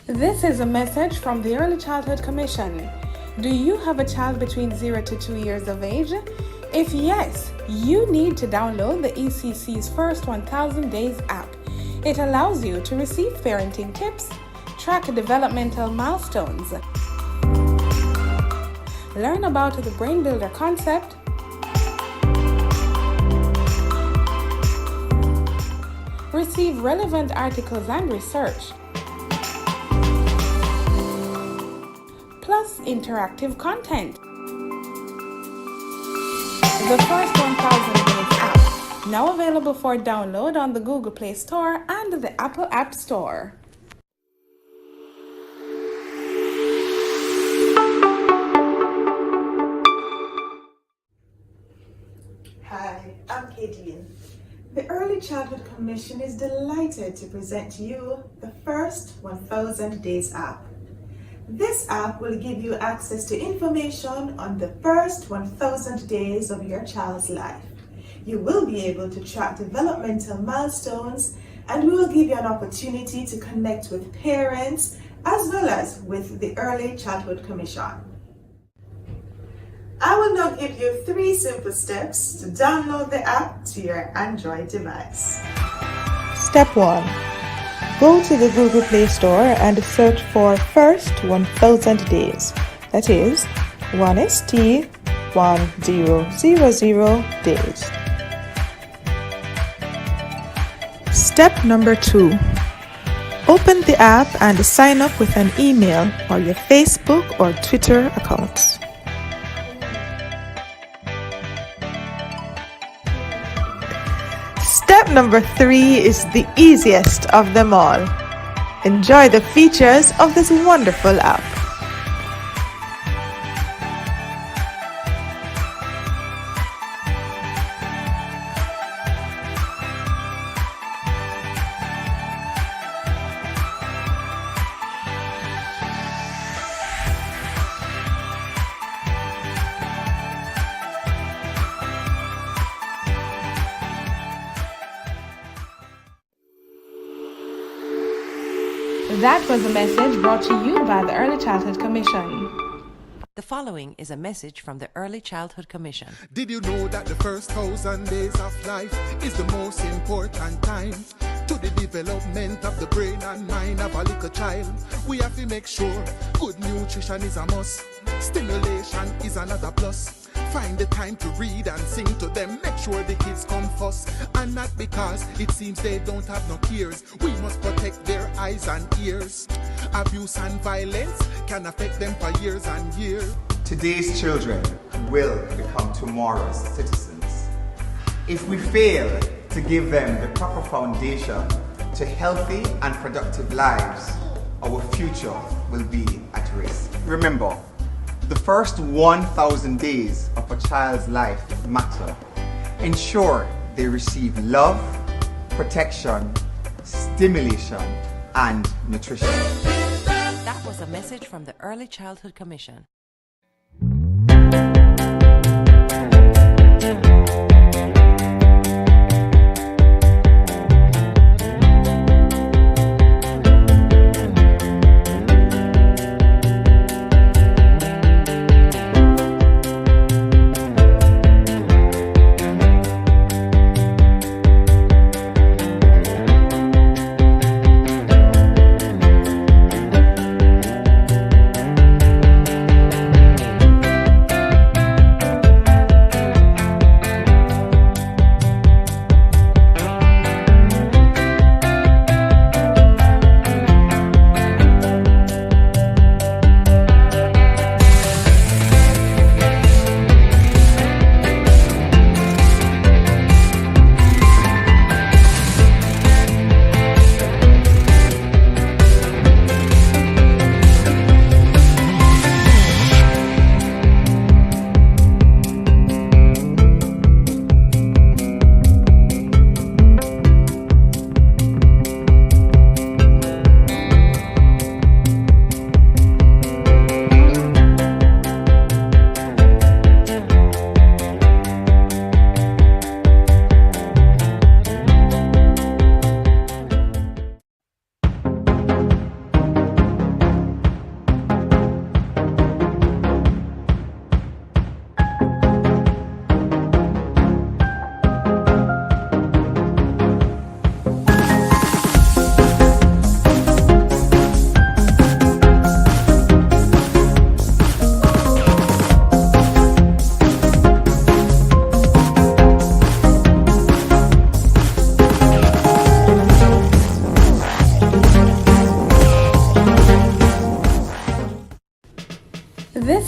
This is a message from the Early Childhood Commission. Do you have a child between 0 to 2 years of age? If yes, you need to download the ECC's First 1000 Days app. It allows you to receive parenting tips, track developmental milestones, learn about the Brain Builder concept, receive relevant articles and research, plus interactive content. The First 1000 Days app, now available for download on the Google Play Store and the Apple App Store. Hi, I'm Kadeen. The Early Childhood Commission is delighted to present to you the First 1000 Days app. This app will give you access to information on the first 1000 days of your child's life. You will be able to track developmental milestones, and we will give you an opportunity to connect with parents as well as with the Early Childhood Commission. I will now give you 3 simple steps to download the app to your Android device. Step 1. Go to the Google Play Store and search for First 1000 Days. That is 1ST1000 days. Step number 2. Open the app and sign up with an email or your Facebook or Twitter accounts. Step number 3 is the easiest of them all. Enjoy the features of this wonderful app. That was a message brought to you by the Early Childhood Commission. The following is a message from the Early Childhood Commission. Did you know that the first 1000 days of life is the most important time to the development of the brain and mind of a little child? We have to make sure good nutrition is a must. Stimulation is another plus. Find the time to read and sing to them. Make sure the kids come first, and not because it seems they don't have no cares. We must protect their eyes and ears. Abuse and violence can affect them for years and years. Today's children will become tomorrow's citizens. If we fail to give them the proper foundation to healthy and productive lives, our future will be at risk. Remember, the first 1000 days of a child's life matter. Ensure they receive love, protection, stimulation, and nutrition. That was a message from the Early Childhood Commission.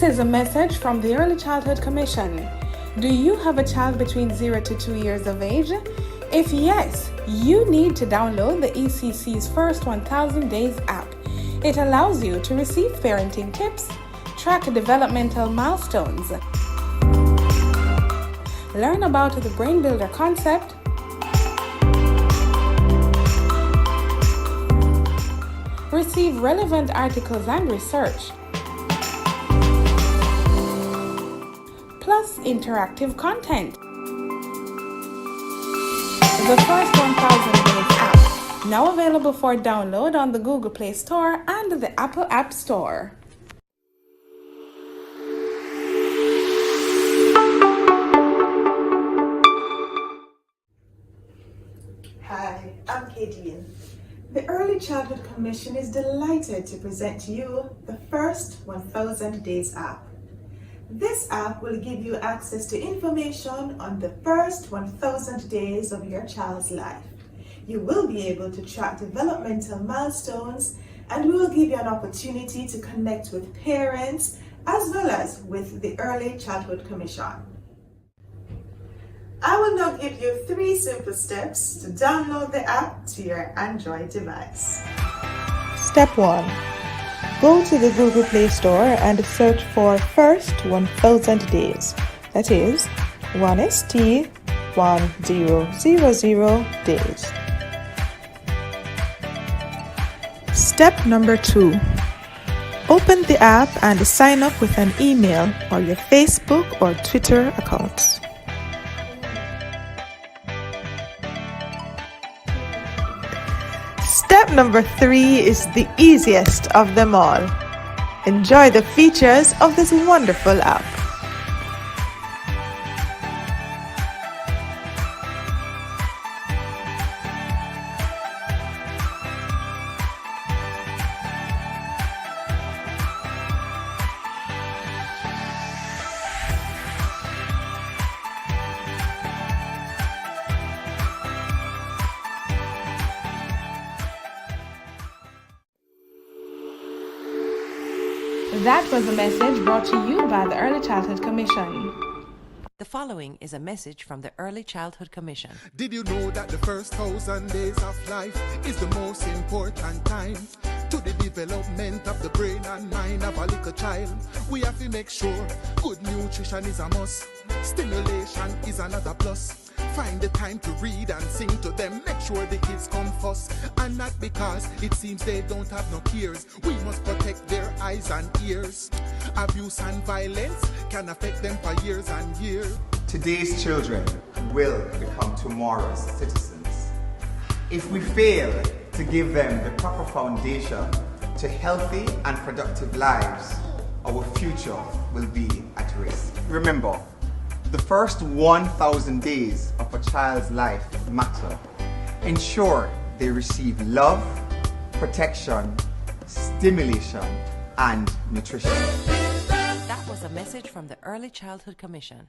This is a message from the Early Childhood Commission. Do you have a child between 0 to 2 years of age? If yes, you need to download the ECC's First 1000 Days app. It allows you to receive parenting tips, track developmental milestones, learn about the Brain Builder concept, receive relevant articles and research, plus interactive content. The First 1000 Days app, now available for download on the Google Play Store and the Apple App Store. Hi, I'm Kadian. The Early Childhood Commission is delighted to present to you the First 1000 Days app. This app will give you access to information on the first 1000 days of your child's life. You will be able to track developmental milestones, and we will give you an opportunity to connect with parents as well as with the Early Childhood Commission. I will now give you 3 simple steps to download the app to your Android device. Step 1. Go to the Google Play Store and search for First 1000 Days. That is 1ST1000 days. Step number 2. Open the app and sign up with an email or your Facebook or Twitter accounts. Step number 3 is the easiest of them all. Enjoy the features of this wonderful app. That was a message brought to you by the Early Childhood Commission. The following is a message from the Early Childhood Commission. Did you know that the first 1000 days of life is the most important time to the development of the brain and mind of a little child? We have to make sure good nutrition is a must. Stimulation is another plus. Find the time to read and sing to them. Make sure the kids come first, and not because it seems they don't have no cares. We must protect their eyes and ears. Abuse and violence can affect them for years and years. Today's children will become tomorrow's citizens. If we fail to give them the proper foundation to healthy and productive lives, our future will be at risk. Remember, the first 1000 days of a child's life matter. Ensure they receive love, protection, stimulation, and nutrition. That was a message from the Early Childhood Commission.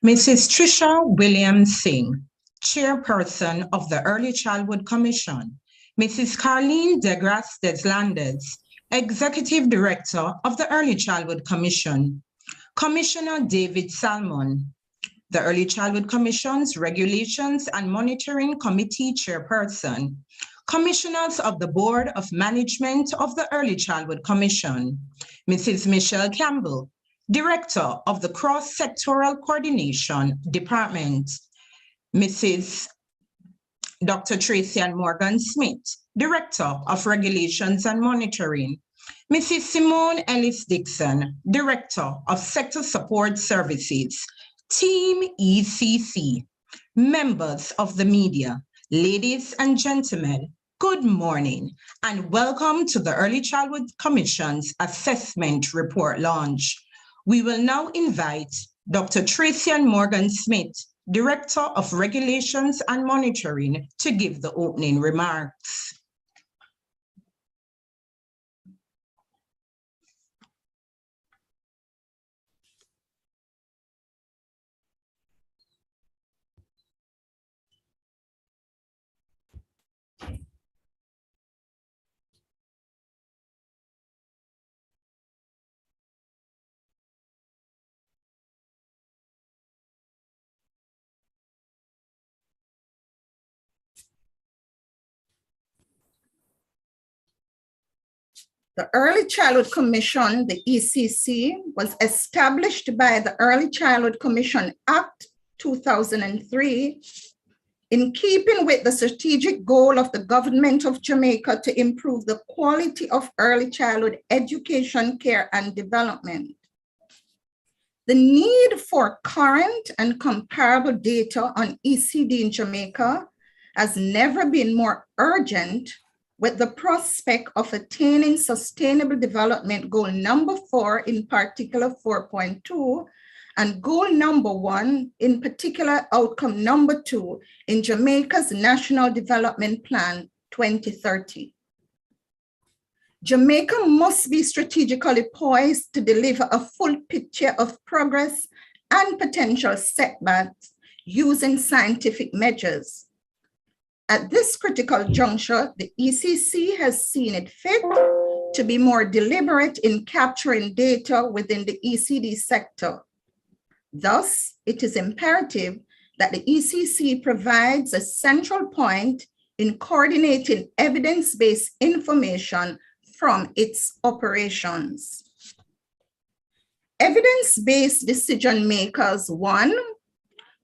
Mrs. Tricia Williams-Singh, Chairperson of the Early Childhood Commission. Mrs. Carleen DeGrasse Deslandes, Executive Director of the Early Childhood Commission. Commissioner David Salmon, the Early Childhood Commission's Regulations and Monitoring Committee Chairperson. Commissioners of the Board of Management of the Early Childhood Commission. Mrs. Michelle Campbell, Director of the Cross-Sectoral Coordination Department. Mrs. Dr. Tracy Ann Morgan Smith, Director of Regulations and Monitoring. Mrs. Simone Ellis Dixon, Director of Sector Support Services. Team ECC, members of the media, ladies and gentlemen, good morning and welcome to the Early Childhood Commission's Assessment Report launch. We will now invite Dr. Tracy Ann Morgan Smith, Director of Regulations and Monitoring, to give the opening remarks. The Early Childhood Commission, the ECC, was established by the Early Childhood Commission Act 2003 in keeping with the strategic goal of the government of Jamaica to improve the quality of early childhood education, care, and development. The need for current and comparable data on ECD in Jamaica has never been more urgent, with the prospect of attaining Sustainable Development Goal number 4, in particular 4.2, and Goal number 1, in particular outcome number 2, in Jamaica's National Development Plan 2030. Jamaica must be strategically poised to deliver a full picture of progress and potential setbacks using scientific measures. At this critical juncture, the ECC has seen it fit to be more deliberate in capturing data within the ECD sector. Thus, it is imperative that the ECC provides a central point in coordinating evidence-based information from its operations. Evidence-based decision makers, 1,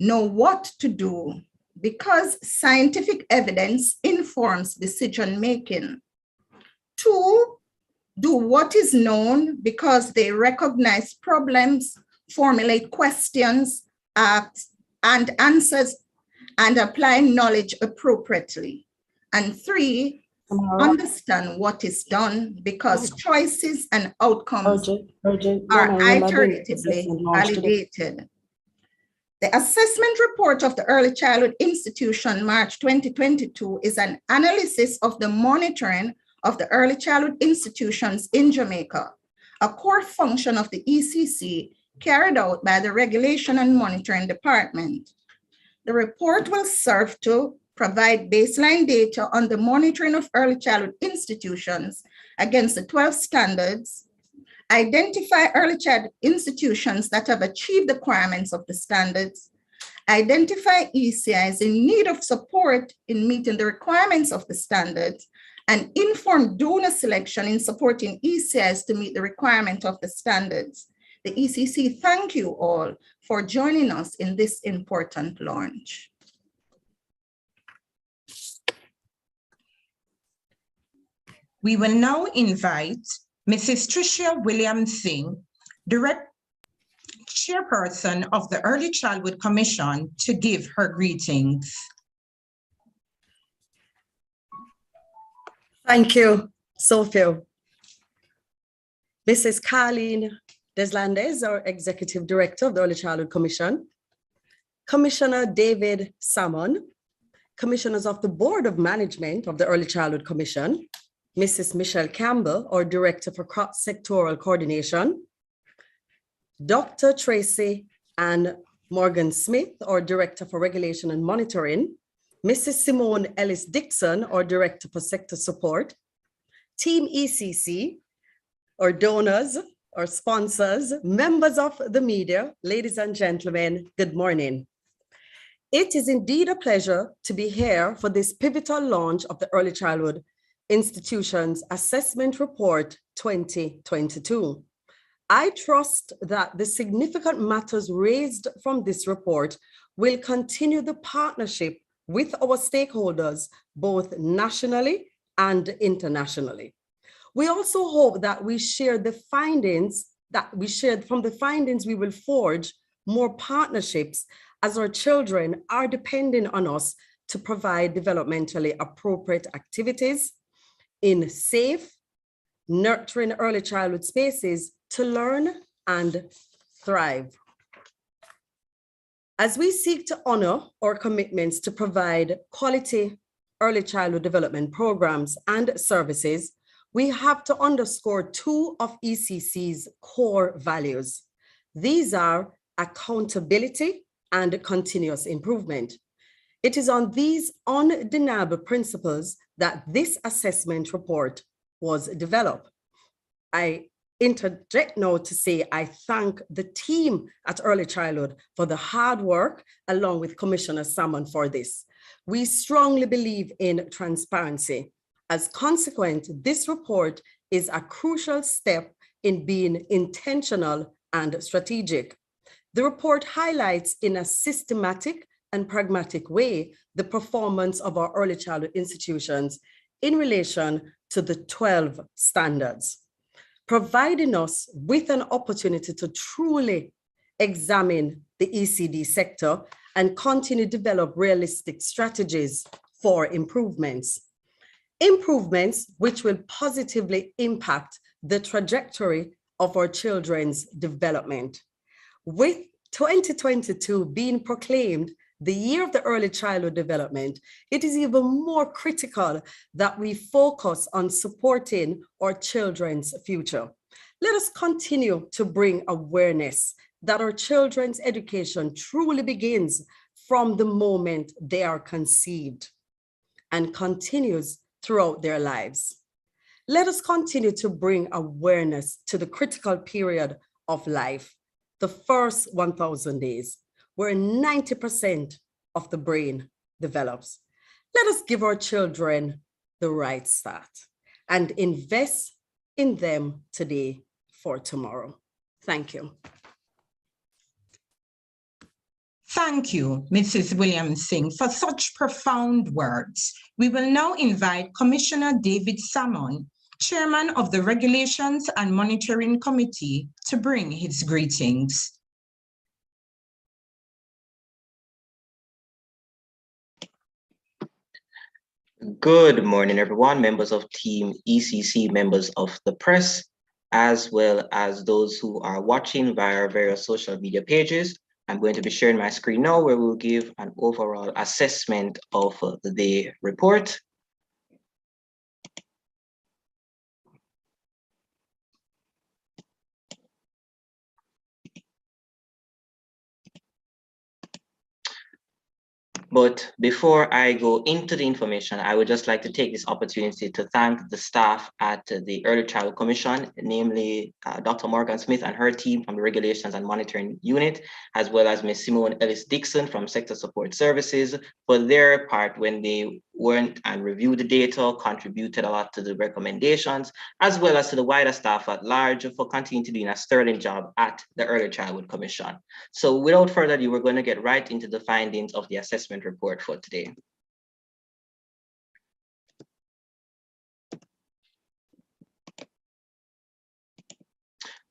know what to do, because scientific evidence informs decision-making. 2, do what is known because they recognize problems, formulate questions, ask and answers, and apply knowledge appropriately. And 3, understand what is done because choices and outcomes are iteratively validated. The assessment report of the Early Childhood Institution, March 2022, is an analysis of the monitoring of the early childhood institutions in Jamaica, a core function of the ECC carried out by the Regulation and Monitoring Department. The report will serve to provide baseline data on the monitoring of early childhood institutions against the 12 standards, identify early childhood institutions that have achieved the requirements of the standards, identify ECIs in need of support in meeting the requirements of the standards, and inform donor selection in supporting ECIs to meet the requirement of the standards. The ECC thank you all for joining us in this important launch. We will now invite Mrs. Tricia Williams-Singh, Chairperson of the Early Childhood Commission, to give her greetings. Thank you, Sophia. Mrs. Carleen Deslandes, our Executive Director of the Early Childhood Commission, Commissioner David Salmon, Commissioners of the Board of Management of the Early Childhood Commission, Mrs. Michelle Campbell, our Director for Cross-Sectoral Coordination, Dr. Tracy Ann Morgan Smith, our Director for Regulation and Monitoring, Mrs. Simone Ellis Dixon, our Director for Sector Support, Team ECC, our donors, our sponsors, members of the media, ladies and gentlemen, good morning. It is indeed a pleasure to be here for this pivotal launch of the Early Childhood Institutions Assessment Report 2022. I trust that the significant matters raised from this report will continue the partnership with our stakeholders, both nationally and internationally. We also hope that we share the findings we will forge more partnerships as our children are depending on us to provide developmentally appropriate activities in safe, nurturing early childhood spaces to learn and thrive. As we seek to honor our commitments to provide quality early childhood development programs and services, we have to underscore two of ECC's core values. These are accountability and continuous improvement. It is on these undeniable principles that this assessment report was developed. I interject now to say I thank the team at Early Childhood for the hard work, along with Commissioner Salmon for this. We strongly believe in transparency. As consequent, this report is a crucial step in being intentional and strategic. The report highlights in a systematic and pragmatic way the performance of our early childhood institutions in relation to the 12 standards, providing us with an opportunity to truly examine the ECD sector and continue to develop realistic strategies for improvements. Improvements which will positively impact the trajectory of our children's development. With 2022 being proclaimed the year of the early childhood development, it is even more critical that we focus on supporting our children's future. Let us continue to bring awareness that our children's education truly begins from the moment they are conceived and continues throughout their lives. Let us continue to bring awareness to the critical period of life, the first 1,000 days, where 90% of the brain develops. Let us give our children the right start and invest in them today for tomorrow. Thank you. Thank you, Mrs. Williams-Singh, for such profound words. We will now invite Commissioner David Salmon, Chairman of the Regulations and Monitoring Committee, to bring his greetings. Good morning, everyone, members of Team ECC, members of the press, as well as those who are watching via our various social media pages. I'm going to be sharing my screen now where we'll give an overall assessment of the day report. But before I go into the information, I would just like to take this opportunity to thank the staff at the Early Childhood Commission, namely Dr. Morgan Smith and her team from the Regulations and Monitoring Unit, as well as Ms. Simone Ellis Dixon from Sector Support Services for their part when they went and reviewed the data, contributed a lot to the recommendations, as well as to the wider staff at large for continuing to do a sterling job at the Early Childhood Commission. So without further ado, we're going to get right into the findings of the assessment report for today.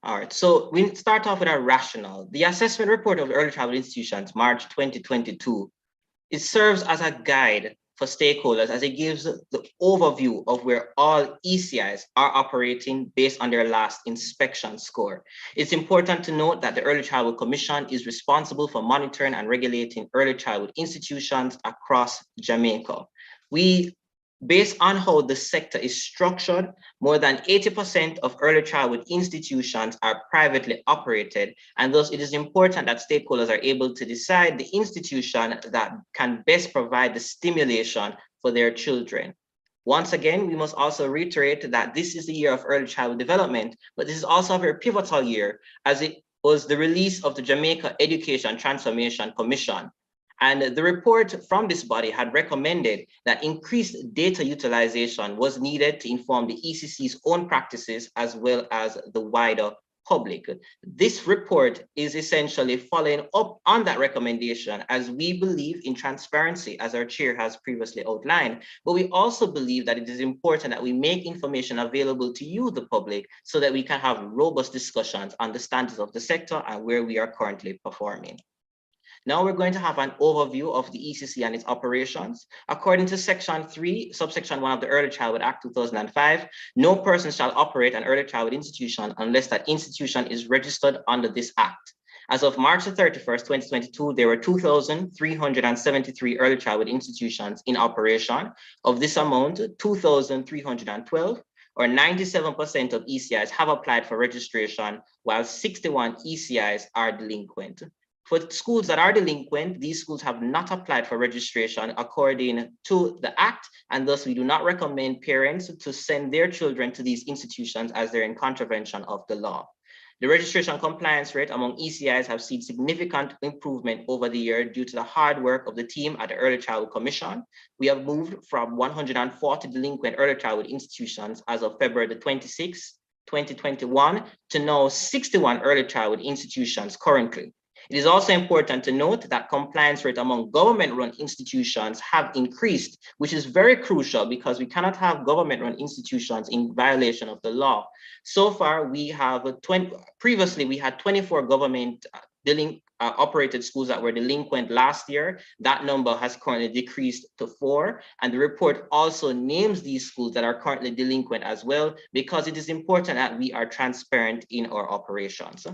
All right, so we start off with our rationale. The assessment report of the Early Childhood Institutions, March 2022, it serves as a guide for stakeholders as it gives the overview of where all ECIs are operating based on their last inspection score. It's important to note that the Early Childhood Commission is responsible for monitoring and regulating early childhood institutions across Jamaica. We Based on how the sector is structured, more than 80% of early childhood institutions are privately operated, and thus it is important that stakeholders are able to decide the institution that can best provide the stimulation for their children. Once again, we must also reiterate that this is the year of early childhood development, but this is also a very pivotal year, as it was the release of the Jamaica Education Transformation Commission. And the report from this body had recommended that increased data utilization was needed to inform the ECC's own practices as well as the wider public. This report is essentially following up on that recommendation, as we believe in transparency, as our chair has previously outlined, but we also believe that it is important that we make information available to you, the public, so that we can have robust discussions on the standards of the sector and where we are currently performing. Now we're going to have an overview of the ECC and its operations. According to Section 3, subsection 1 of the Early Childhood Act 2005, no person shall operate an early childhood institution unless that institution is registered under this act. As of March 31st, 2022, there were 2,373 early childhood institutions in operation. Of this amount, 2,312 or 97% of ECIs have applied for registration, while 61 ECIs are delinquent. For schools that are delinquent, these schools have not applied for registration according to the Act, and thus we do not recommend parents to send their children to these institutions as they're in contravention of the law. The registration compliance rate among ECIs have seen significant improvement over the year due to the hard work of the team at the Early Childhood Commission. We have moved from 140 delinquent early childhood institutions as of February the 26th, 2021, to now 61 early childhood institutions currently. It is also important to note that compliance rate among government-run institutions have increased, which is very crucial because we cannot have government-run institutions in violation of the law. So far, we have previously we had 24 government operated schools that were delinquent last year. That number has currently decreased to 4. And the report also names these schools that are currently delinquent as well, because it is important that we are transparent in our operations.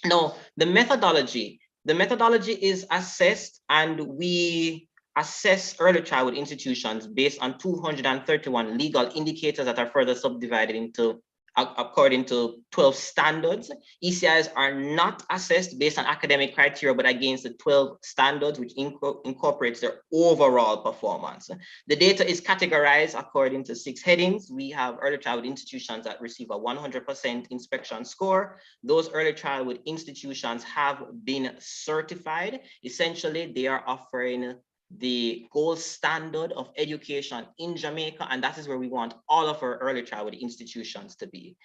Now, the methodology is assessed, and we assess early childhood institutions based on 231 legal indicators that are further subdivided into according to 12 standards. ECIs are not assessed based on academic criteria, but against the 12 standards, which incorporates their overall performance. The data is categorized according to 6 headings. We have early childhood institutions that receive a 100% inspection score. Those early childhood institutions have been certified. Essentially, they are offering the gold standard of education in Jamaica, and that is where we want all of our early childhood institutions to be.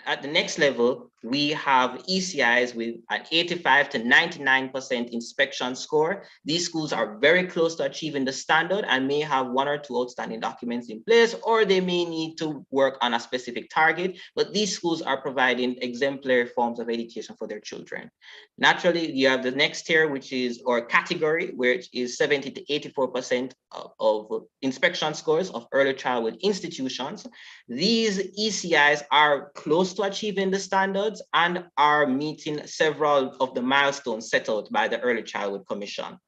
At the next level, we have ECIs with an 85 to 99% inspection score. These schools are very close to achieving the standard and may have 1 or 2 outstanding documents in place, or they may need to work on a specific target, but these schools are providing exemplary forms of education for their children. Naturally, you have the next tier, which is, or category, which is 70 to 84% of inspection scores of early childhood institutions. These ECIs are close to achieving the standards and are meeting several of the milestones set out by the Early Childhood Commission.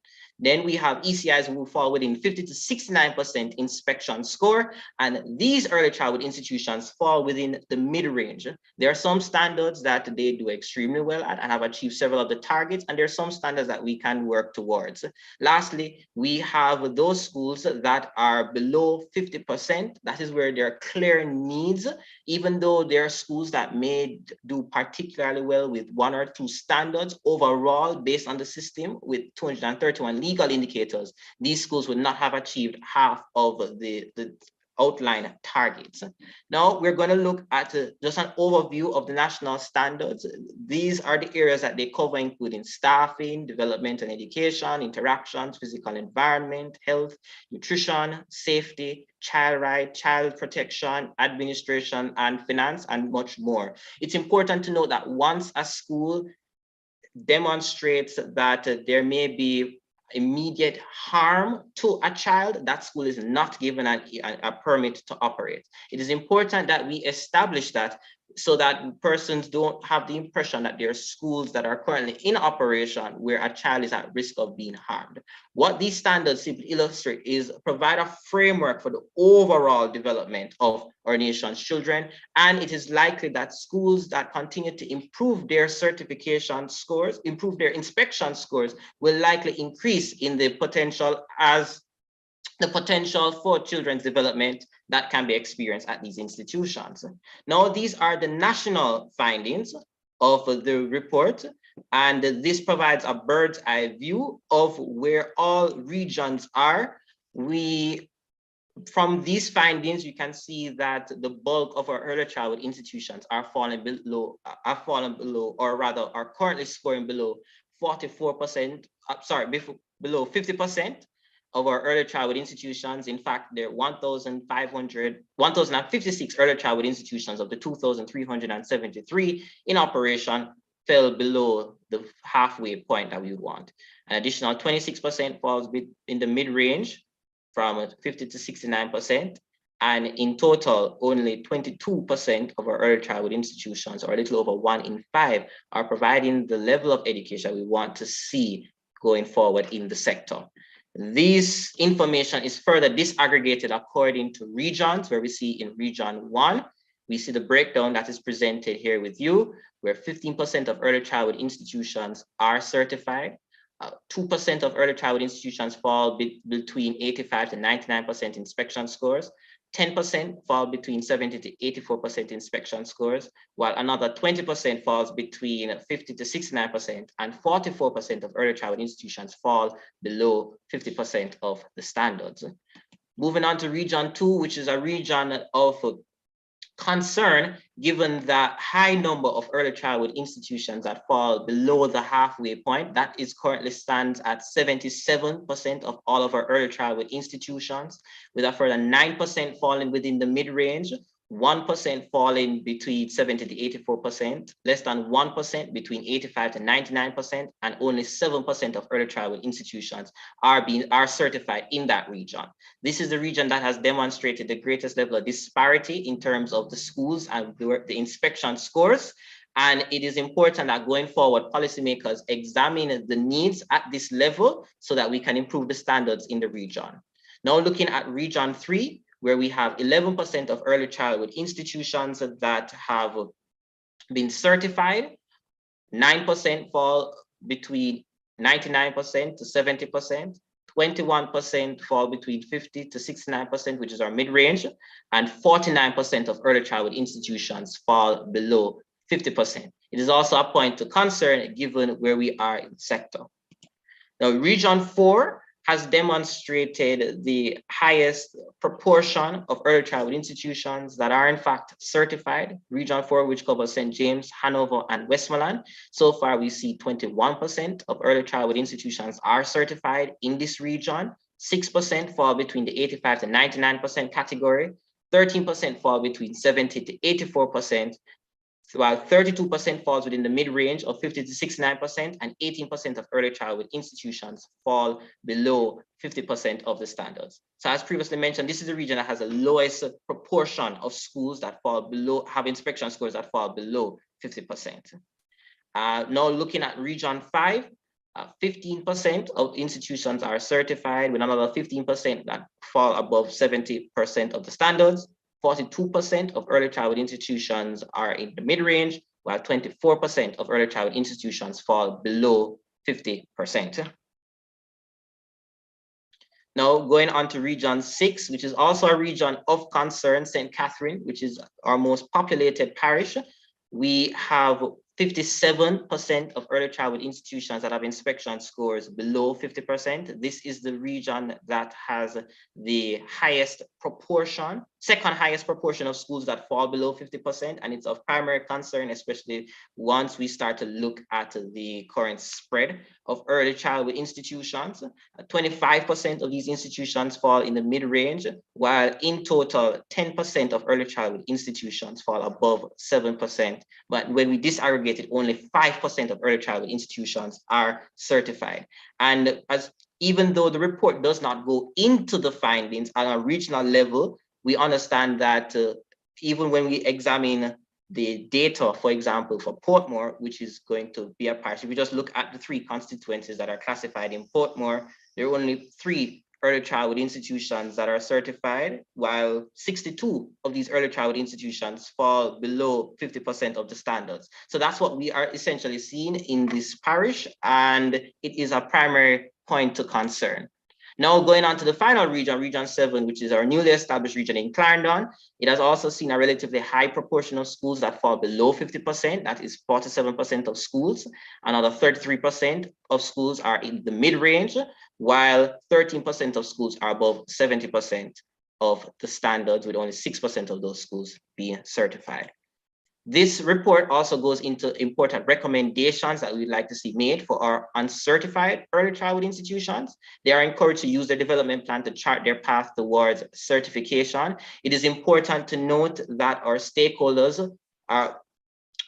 Then we have ECIs who fall within 50 to 69% inspection score, and these early childhood institutions fall within the mid-range. There are some standards that they do extremely well at and have achieved several of the targets, and there are some standards that we can work towards. Lastly, we have those schools that are below 50%. That is where there are clear needs, even though there are schools that may do particularly well with 1 or 2 standards overall based on the system with 231 legal indicators. These schools would not have achieved half of the outline targets. Now we're going to look at just an overview of the national standards. These are the areas that they cover, including staffing, development and education, interactions, physical environment, health, nutrition, safety, child rights, child protection, administration, and finance, and much more. It's important to note that once a school demonstrates that there may be immediate harm to a child, that school is not given a permit to operate. It is important that we establish that so that persons don't have the impression that there are schools that are currently in operation where a child is at risk of being harmed. What these standards simply illustrate is provide a framework for the overall development of our nation's children, and it is likely that schools that continue to improve their certification scores, improve their inspection scores, will likely increase in the potential for children's development that can be experienced at these institutions. Now, these are the national findings of the report, and this provides a bird's eye view of where all regions are. From these findings, you can see that the bulk of our early childhood institutions are falling below, or rather are currently scoring below 44%, below 50% of our early childhood institutions. In fact, there are 1,056 early childhood institutions of the 2,373 in operation fell below the halfway point that we would want. An additional 26% falls in the mid-range from 50 to 69%. And in total, only 22% of our early childhood institutions, or a little over 1 in 5, are providing the level of education we want to see going forward in the sector. This information is further disaggregated according to regions, where we see in region 1, we see the breakdown that is presented here with you, where 15% of early childhood institutions are certified. 2% of early childhood institutions fall between 85 to 99% inspection scores. 10% fall between 70 to 84% inspection scores, while another 20% falls between 50 to 69%, and 44% of early childhood institutions fall below 50% of the standards. Moving on to region 2, which is a region of concern, given the high number of early childhood institutions that fall below the halfway point. That is currently stands at 77% of all of our early childhood institutions, with a further 9% falling within the mid-range, 1% falling between 70 to 84%, less than 1% between 85 to 99%, and only 7% of early childhood institutions are certified in that region. This is the region that has demonstrated the greatest level of disparity in terms of the schools and the inspection scores. And it is important that going forward, policymakers examine the needs at this level so that we can improve the standards in the region. Now, looking at region 3, where we have 11% of early childhood institutions that have been certified, 9% fall between 99% to 70%, 21% fall between 50 to 69%, which is our mid-range, and 49% of early childhood institutions fall below 50%. It is also a point to concern given where we are in the sector. Now, region 4 has demonstrated the highest proportion of early childhood institutions that are in fact certified. Region 4, which covers St. James, Hanover, and Westmoreland. So far, we see 21% of early childhood institutions are certified in this region. 6% fall between the 85 to 99% category. 13% fall between 70 to 84%. While 32% falls within the mid-range of 50 to 69%, and 18% of early childhood institutions fall below 50% of the standards. So as previously mentioned, this is a region that has the lowest proportion of schools that fall below, have inspection scores that fall below 50%. Now looking at region 5, 15% of institutions are certified, with another 15% that fall above 70% of the standards. 42% of early childhood institutions are in the mid-range, while 24% of early childhood institutions fall below 50%. Now going on to region 6, which is also a region of concern, St. Catherine, which is our most populated parish. We have 57% of early childhood institutions that have inspection scores below 50%. This is the region that has the highest proportion, second highest proportion of schools that fall below 50%. And it's of primary concern, especially once we start to look at the current spread of early childhood institutions. 25% of these institutions fall in the mid-range, while in total, 10% of early childhood institutions fall above 7%. But when we disaggregate it, only 5% of early childhood institutions are certified. And even though the report does not go into the findings on a regional level, we understand that even when we examine the data, for example, for Portmore, which is going to be a parish. If we just look at the 3 constituencies that are classified in Portmore, there are only 3 early childhood institutions that are certified, while 62 of these early childhood institutions fall below 50% of the standards. So that's what we are essentially seeing in this parish, and it is a primary point to concern. Now going on to the final region, Region 7, which is our newly established region in Clarendon, it has also seen a relatively high proportion of schools that fall below 50%, that is 47% of schools. Another 33% of schools are in the mid-range, while 13% of schools are above 70% of the standards, with only 6% of those schools being certified. This report also goes into important recommendations that we'd like to see made for our uncertified early childhood institutions. They are encouraged to use their development plan to chart their path towards certification. It is important to note that our stakeholders are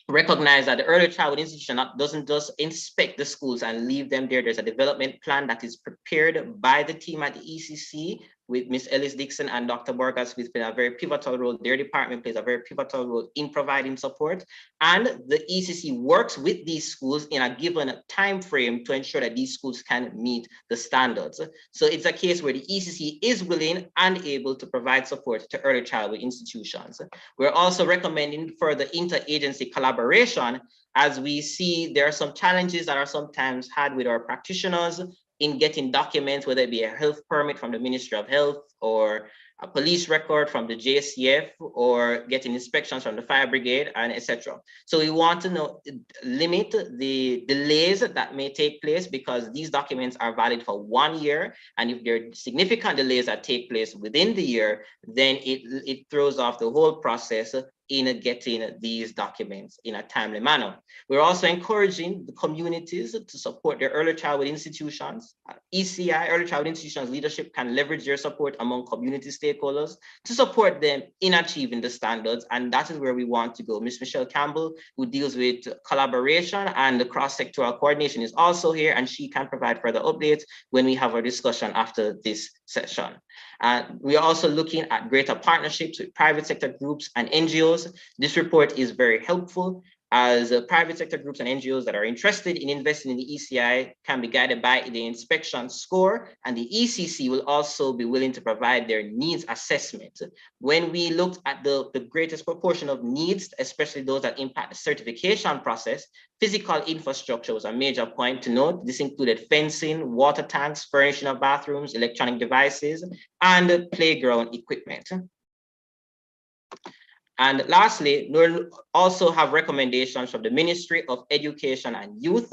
recognize that the early childhood institution doesn't just inspect the schools and leave them there. There's a development plan that is prepared by the team at the ECC with Ms. Ellis Dixon and Dr. Borgas, who's been a very pivotal role. Their department plays a very pivotal role in providing support. And the ECC works with these schools in a given time frame to ensure that these schools can meet the standards. So it's a case where the ECC is willing and able to provide support to early childhood institutions. We're also recommending further interagency collaboration, as we see there are some challenges that are sometimes had with our practitioners in getting documents, whether it be a health permit from the Ministry of Health or a police record from the JCF, or getting inspections from the fire brigade, and etc. So we want to limit the delays that may take place, because these documents are valid for 1 year. And if there are significant delays that take place within the year, then it throws off the whole process in getting these documents in a timely manner. We're also encouraging the communities to support their early childhood institutions. ECI, Early Childhood Institutions Leadership, can leverage their support among community stakeholders to support them in achieving the standards, and that is where we want to go. Ms. Michelle Campbell, who deals with collaboration and the cross-sectoral coordination, is also here, and she can provide further updates when we have our discussion after this session. We are also looking at greater partnerships with private sector groups and NGOs. This report is very helpful, as private sector groups and NGOs that are interested in investing in the ECI can be guided by the inspection score, and the ECC will also be willing to provide their needs assessment. When we looked at the greatest proportion of needs, especially those that impact the certification process, physical infrastructure was a major point to note. This included fencing, water tanks, furnishing of bathrooms, electronic devices, and playground equipment. And lastly, we'll also have recommendations from the Ministry of Education and Youth.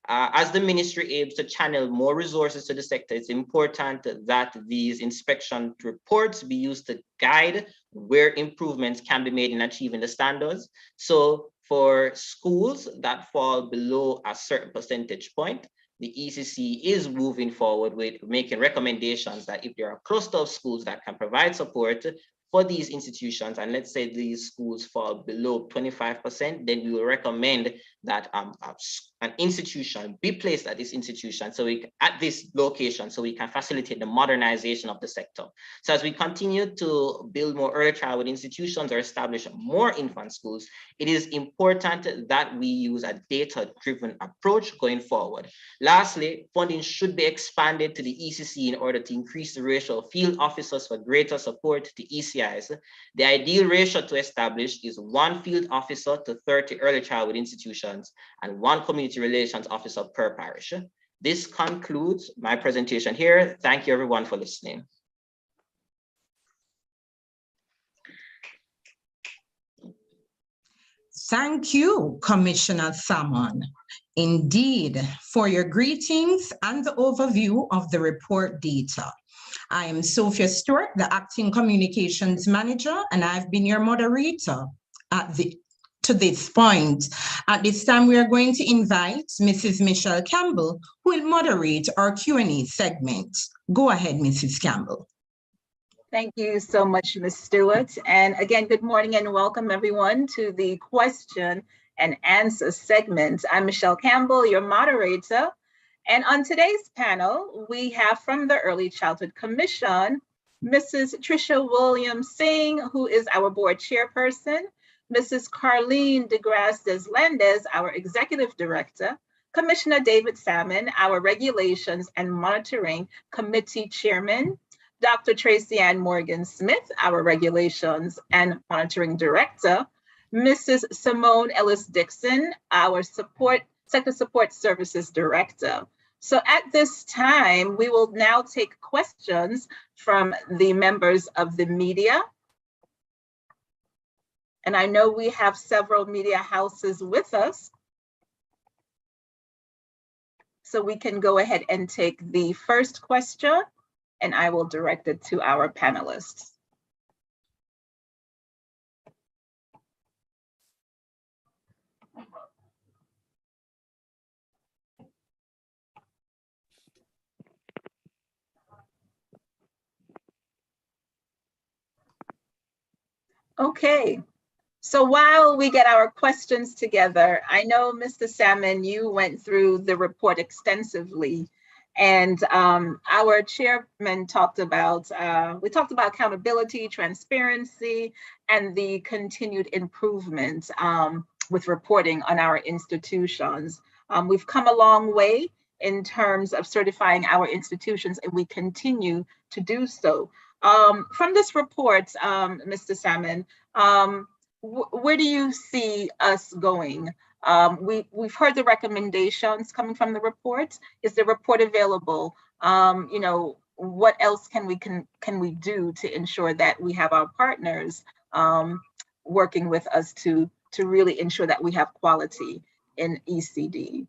As the ministry aims to channel more resources to the sector, it's important that these inspection reports be used to guide where improvements can be made in achieving the standards. So for schools that fall below a certain percentage point, the ECC is moving forward with making recommendations that if there are a cluster of schools that can provide support for these institutions, and let's say these schools fall below 25%, then we will recommend that an institution be placed at this institution, at this location, so we can facilitate the modernization of the sector. So as we continue to build more early childhood institutions or establish more infant schools, it is important that we use a data-driven approach going forward. Lastly, funding should be expanded to the ECC in order to increase the ratio of field officers for greater support to ECIs. The ideal ratio to establish is 1 field officer to 30 early childhood institutions and 1 community relations officer per parish. This concludes my presentation here. Thank you everyone for listening. Thank you, Commissioner Salmon, indeed, for your greetings and the overview of the report data. I am Sophia Stewart, the Acting Communications Manager, and I've been your moderator to this point. At this time, we are going to invite Mrs. Michelle Campbell, who will moderate our Q&A segment. Go ahead, Mrs. Campbell. Thank you so much, Ms. Stewart. And again, good morning and welcome everyone to the question and answer segment. I'm Michelle Campbell, your moderator. And on today's panel, we have from the Early Childhood Commission, Mrs. Tricia Williams-Singh, who is our board chairperson. Mrs. Carlene DeGrasse Deslandes, our Executive Director, Commissioner David Salmon, our Regulations and Monitoring Committee Chairman, Dr. Tracy Ann Morgan Smith, our Regulations and Monitoring Director, Mrs. Simone Ellis Dixon, our Sector Support Services Director. So at this time, we will now take questions from the members of the media. And I know we have several media houses with us. So we can go ahead and take the first question, and I will direct it to our panelists. Okay, so while we get our questions together, I know, Mr. Salmon, you went through the report extensively, and our chairman talked about, we talked about accountability, transparency, and the continued improvement with reporting on our institutions. We've come a long way in terms of certifying our institutions, and we continue to do so. From this report, Mr. Salmon, where do you see us going? We've heard the recommendations coming from the report. Is the report available? You know, what else can we do to ensure that we have our partners working with us to really ensure that we have quality in ECD?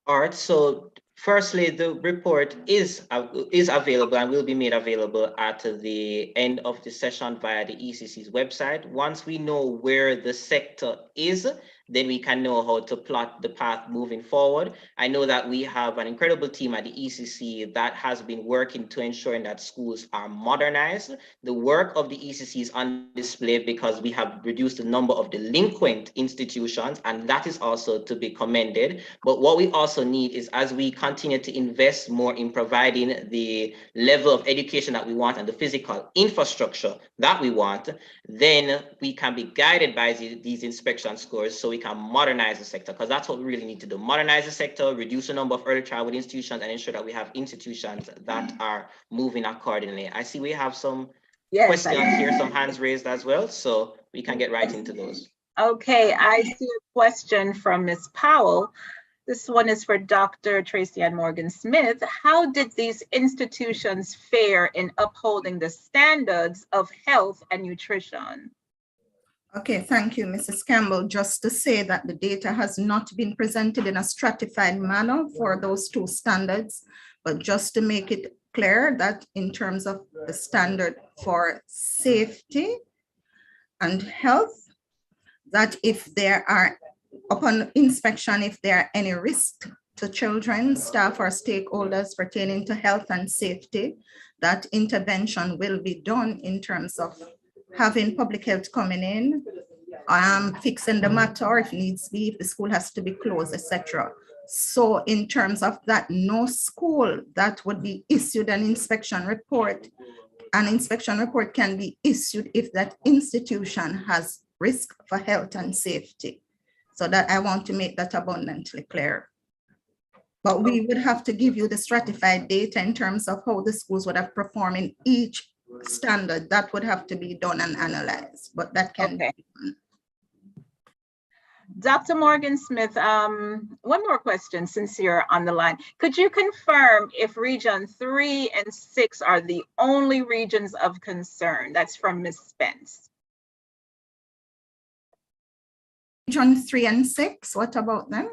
All right, so firstly, the report is available and will be made available at the end of the session via the ECC's website. Once we know where the sector is, then we can know how to plot the path moving forward. I know that we have an incredible team at the ECC that has been working to ensuring that schools are modernized. The work of the ECC is on display because we have reduced the number of delinquent institutions, and that is also to be commended. But what we also need is, as we continue to invest more in providing the level of education that we want and the physical infrastructure that we want, then we can be guided by these inspection scores so we can modernize the sector, because that's what we really need to do. Modernize the sector, reduce the number of early childhood institutions, and ensure that we have institutions that are moving accordingly. I see we have some questions here, some hands raised as well, so we can get right into those. Okay, I see a question from Ms. Powell. This one is for Dr. Tracy Ann Morgan Smith. How did these institutions fare in upholding the standards of health and nutrition? Okay, thank you, Mrs. Campbell. Just to say that the data has not been presented in a stratified manner for those two standards, but just to make it clear that in terms of the standard for safety and health, that if there are, upon inspection, if there are any risk to children, staff, or stakeholders pertaining to health and safety, that intervention will be done in terms of having public health coming in, fixing the matter, or if needs be, if the school has to be closed, etc. So in terms of that, no school that would be issued an inspection report. An inspection report can be issued if that institution has risk for health and safety. So that I want to make that abundantly clear. But we would have to give you the stratified data in terms of how the schools would have performed in each standard. That would have to be done and analyzed, but that can be done. Dr. Morgan Smith, one more question since you're on the line. Could you confirm if region 3 and 6 are the only regions of concern? That's from Ms. Spence. Region 3 and 6, what about them?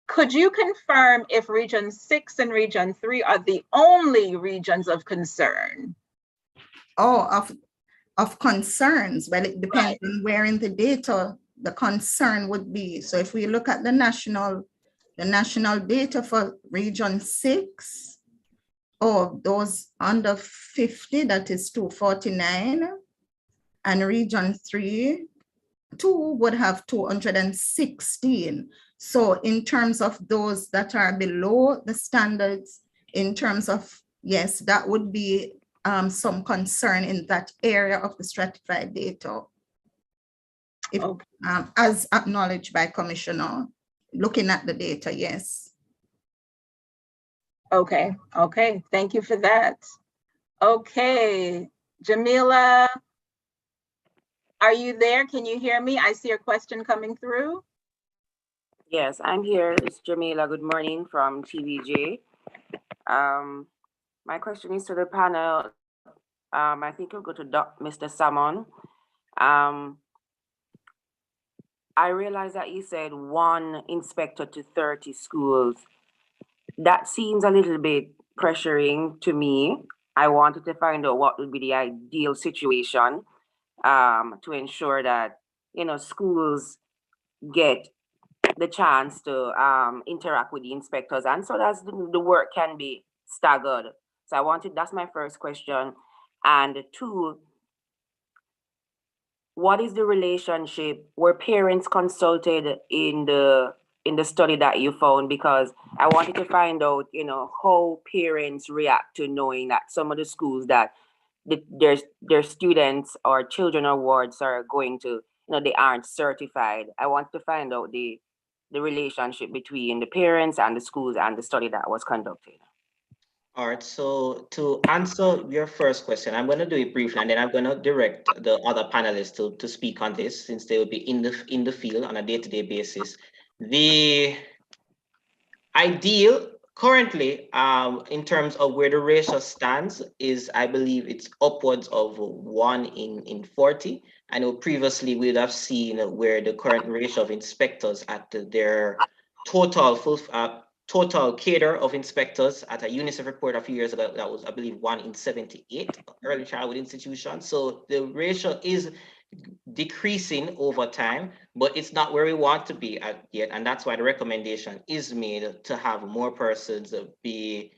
Could you confirm if region 6 and region 3 are the only regions of concern? Oh, of concerns. Well, it depends on where in the data the concern would be. So if we look at the national data for region 6, those under 50, that is 249, and region 3, 2 would have 216. So in terms of those that are below the standards, in terms of, yes, that would be some concern in that area of the stratified data. If, Okay. as acknowledged by Commissioner, looking at the data, yes. Okay. Okay. Thank you for that. Okay. Jamila, are you there? Can you hear me? I see a question coming through. Yes, I'm here. It's Jamila. Good morning from TVJ. My question is to the panel. I think we'll go to Mr. Salmon. I realize that you said 1 inspector to 30 schools. That seems a little bit pressuring to me. I wanted to find out what would be the ideal situation to ensure that, schools get the chance to interact with the inspectors, and so that the work can be staggered. So that's my first question. And 2, what is the relationship? Were parents consulted in the study that you found? Because I wanted to find out, how parents react to knowing that some of the schools that their students or children or wards are going to, they aren't certified. I want to find out the relationship between the parents and the schools and the study that was conducted. All right, so to answer your first question, I'm going to do it briefly, and then I'm going to direct the other panelists to speak on this, since they will be in the field on a day-to-day basis. The ideal currently, in terms of where the ratio stands, is I believe it's upwards of 1 in 40. I know previously we would have seen where the current ratio of inspectors at their total cadre of inspectors at a UNICEF report a few years ago, that was, I believe, 1 in 78 early childhood institutions. So the ratio is decreasing over time, but it's not where we want to be yet. And that's why the recommendation is made to have more persons be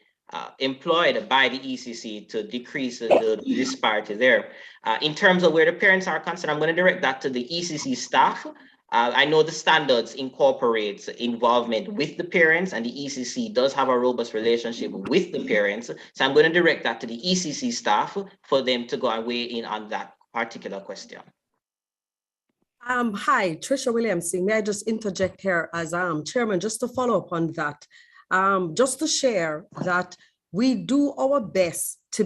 employed by the ECC to decrease the disparity there. In terms of where the parents are concerned, I'm going to direct that to the ECC staff. I know the standards incorporates involvement with the parents, and the ECC does have a robust relationship with the parents. So I'm going to direct that to the ECC staff for them to go and weigh in on that particular question. Hi, Tricia Williamson. May I just interject here as chairman, just to follow up on that, just to share that we do our best to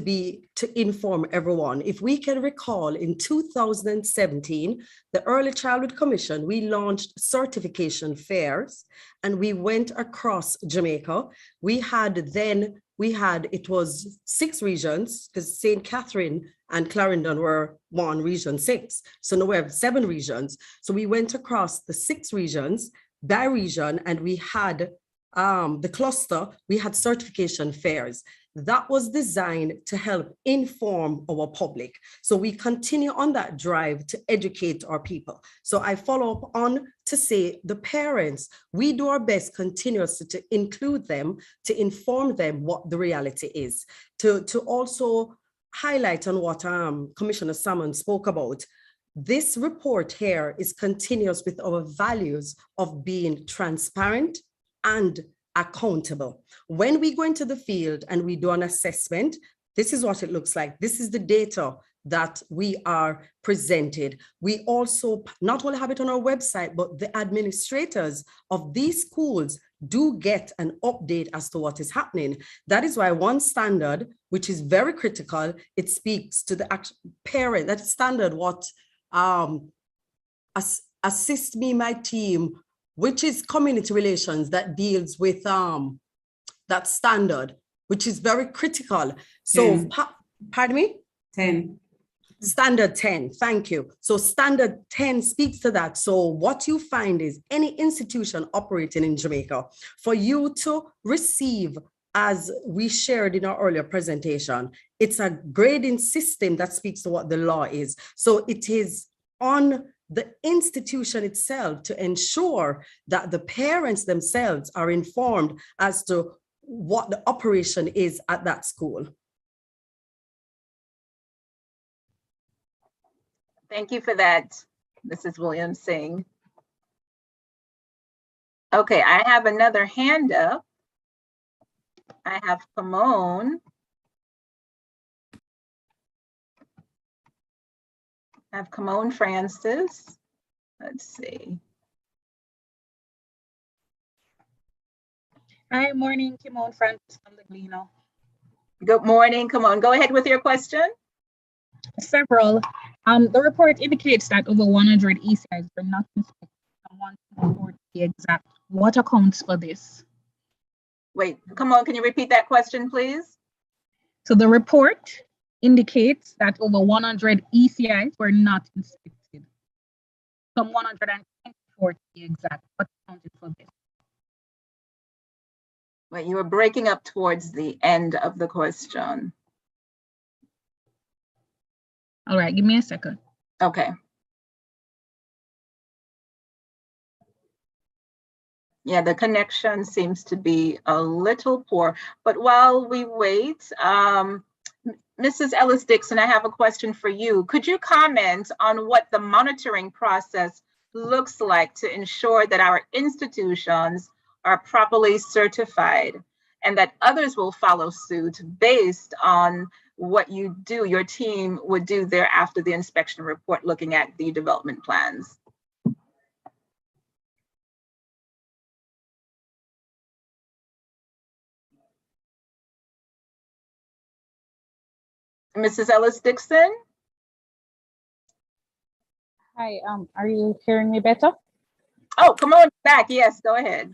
inform everyone. If we can recall, in 2017, the Early Childhood Commission, we launched certification fairs, and we went across Jamaica. It was 6 regions, because St. Catherine and Clarendon were one region 6. So now we have 7 regions. So we went across the 6 regions by region, and we had the cluster, we had certification fairs. That was designed to help inform our public. So we continue on that drive to educate our people. So I follow up on to say the parents, we do our best continuously to include them, to inform them what the reality is, to also highlight on what Commissioner Salmon spoke about. This report here is continuous with our values of being transparent and accountable. When we go into the field and we do an assessment, this is what it looks like. This is the data that we are presented. We also not only have it on our website, but the administrators of these schools do get an update as to what is happening. That is why one standard, which is very critical, it speaks to the parent. That standard, what assist me, my team, which is community relations, that deals with that standard, which is very critical. So, pardon me? 10. Standard 10, thank you. So standard 10 speaks to that. So what you find is any institution operating in Jamaica, for you to receive, as we shared in our earlier presentation, it's a grading system that speaks to what the law is. So it is on the institution itself to ensure that the parents themselves are informed as to what the operation is at that school. Thank you for that, Mrs. Williams-Singh. Okay, I have another hand up. I have Kamon. I have Kamon Francis. Let's see. Hi, morning, Kimon Francis from the Gleno. Good morning. Come on, go ahead with your question. Several. The report indicates that over 100 ECIs were not inspected. I want to know the exact. What accounts for this? Wait, come on, can you repeat that question, please? So the report indicates that over 100 ECIs were not inspected. Some 124 to be exact. What accounted for this? Wait, you were breaking up towards the end of the question. All right, give me a second. Okay. Yeah, the connection seems to be a little poor, but while we wait, Mrs. Ellis-Dixon, I have a question for you. Could you comment on what the monitoring process looks like to ensure that our institutions are properly certified and that others will follow suit based on what you do, your team would do there after the inspection report looking at the development plans? Mrs. Ellis-Dixon? Hi, are you hearing me better? Oh, come on back. Yes, go ahead.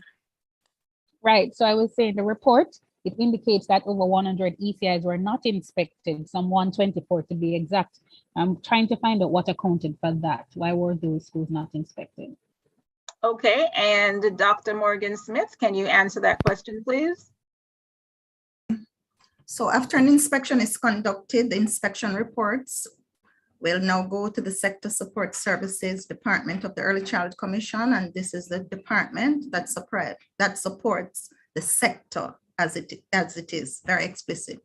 Right, so I was saying the report, it indicates that over 100 ECIs were not inspected, some 124 to be exact. I'm trying to find out what accounted for that. Why were those schools not inspected? Okay, and Dr. Morgan Smith, can you answer that question, please? So after an inspection is conducted, the inspection reports will now go to the Sector Support Services Department of the Early Childhood Commission, and this is the department that supports the sector as it is, very explicit.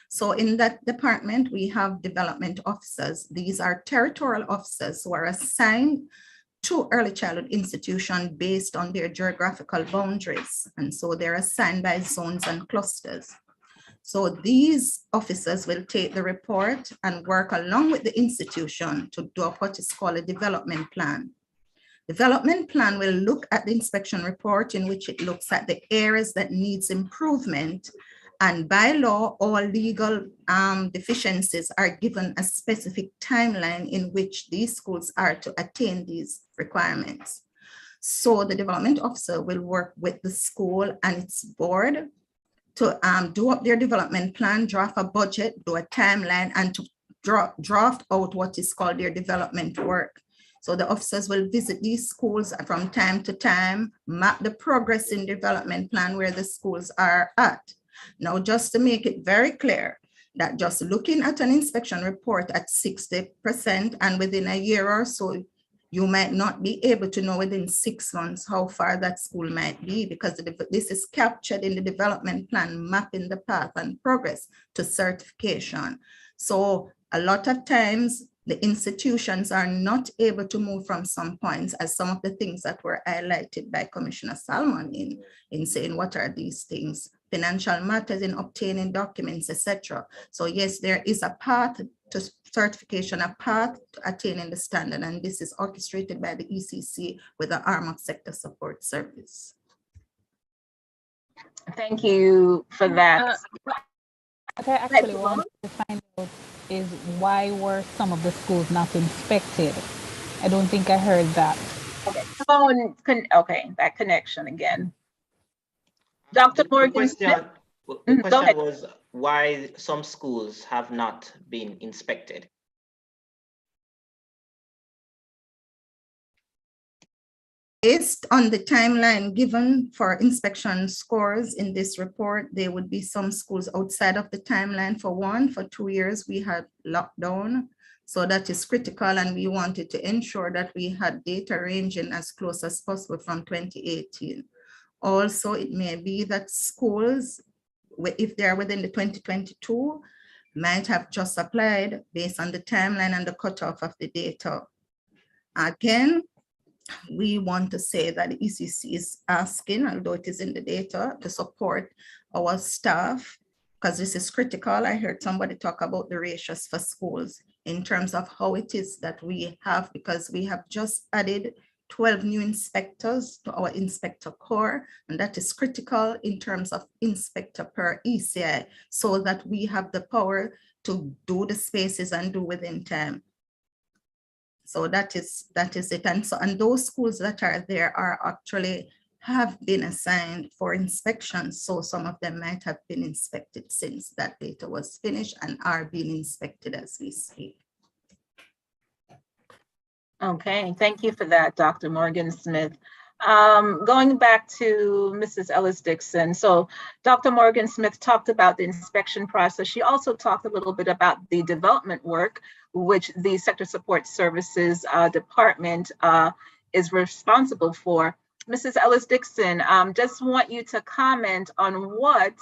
So in that department, we have development officers. These are territorial officers who are assigned to early childhood institutions based on their geographical boundaries. And so they're assigned by zones and clusters. So these officers will take the report and work along with the institution to do what is called a development plan. Development plan will look at the inspection report, in which it looks at the areas that needs improvement, and by law, all legal deficiencies are given a specific timeline in which these schools are to attain these requirements. So the development officer will work with the school and its board to do up their development plan, draft a budget, do a timeline, and to draft out what is called their development work. So the officers will visit these schools from time to time, map the progress in development plan where the schools are at. Now, just to make it very clear that just looking at an inspection report at 60% and within a year or so, you might not be able to know within 6 months how far that school might be, because this is captured in the development plan, mapping the path and progress to certification. So a lot of times the institutions are not able to move from some points, as some of the things that were highlighted by Commissioner Salmon in saying what are these things, financial matters in obtaining documents, etc. So yes, there is a path to certification, a path to attaining the standard, and this is orchestrated by the ECC with the arm of Sector Support Service. Thank you for that. What I actually want to find out is why were some of the schools not inspected? I don't think I heard that. Okay, okay, that connection again. Dr. Morgan. The question was why some schools have not been inspected. Based on the timeline given for inspection scores in this report, there would be some schools outside of the timeline. For 2 years, we had lockdown. So that is critical, and we wanted to ensure that we had data ranging as close as possible from 2018. Also, it may be that schools, if they are within the 2022, might have just applied based on the timeline and the cutoff of the data. Again, we want to say that the ECC is asking, although it is in the data, to support our staff, because this is critical. I heard somebody talk about the ratios for schools in terms of how it is that we have, because we have just added 12 new inspectors to our inspector corps, and that is critical in terms of inspector per ECI, so that we have the power to do the spaces and do within time. So that is it. And those schools that are there are actually have been assigned for inspection. So some of them might have been inspected since that data was finished and are being inspected as we speak. Okay, thank you for that, Dr. Morgan Smith. Going back to Mrs. Ellis Dixon. So Dr. Morgan Smith talked about the inspection process. She also talked a little bit about the development work, which the Sector Support Services Department is responsible for. Mrs. Ellis Dixon, just want you to comment on what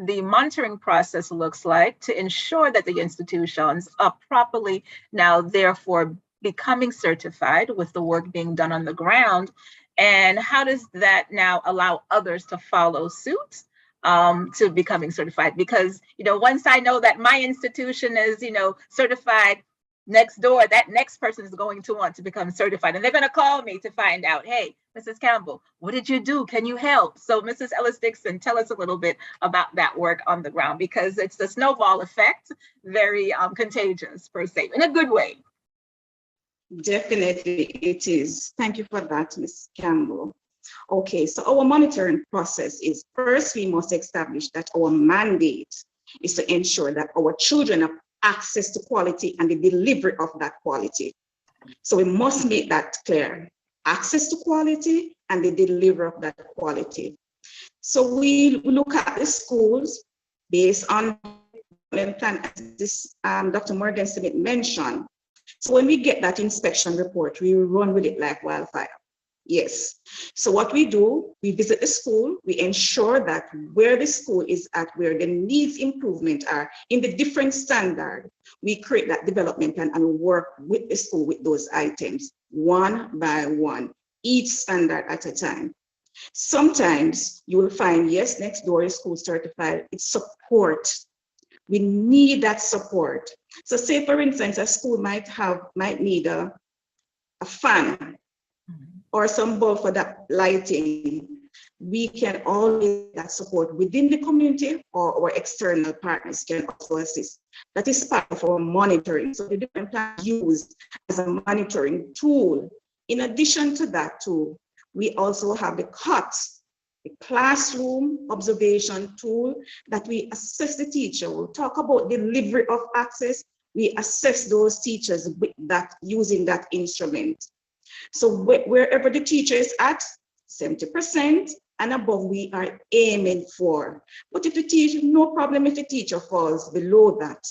the monitoring process looks like to ensure that the institutions are properly now therefore becoming certified with the work being done on the ground, and how does that now allow others to follow suit to becoming certified? Because, you know, once I know that my institution is, you know, certified, next door, that next person is going to want to become certified, and they're going to call me to find out, hey, Mrs. Campbell, what did you do? Can you help? So Mrs. Ellis Dixon, tell us a little bit about that work on the ground, because it's the snowball effect, very contagious per se, in a good way. Definitely it is. Thank you for that, Ms. Campbell. Okay, so our monitoring process is, first we must establish that our mandate is to ensure that our children have access to quality and the delivery of that quality. So we must make that clear, access to quality and the delivery of that quality. So we look at the schools based on the plan, as this Dr. Morgan Smith mentioned. So when we get that inspection report, we run with it like wildfire. Yes. So what we do, we visit the school, we ensure that where the school is at, where the needs improvement are in the different standard, we create that development plan and work with the school with those items, one by one, each standard at a time. Sometimes you will find, yes, next door is school certified, it's support. We need that support. So say, for instance, a school might need a fan or some bulb for that lighting. We can always get that support within the community, or our external partners can also assist. That is part of our monitoring. So the different plans used as a monitoring tool. In addition to that too, we also have the COTS, the classroom observation tool, that we assess the teacher. We'll talk about delivery of access. We assess those teachers with that, using that instrument. So wherever the teacher is at, 70% and above, we are aiming for. But if the teacher, no problem if the teacher falls below that.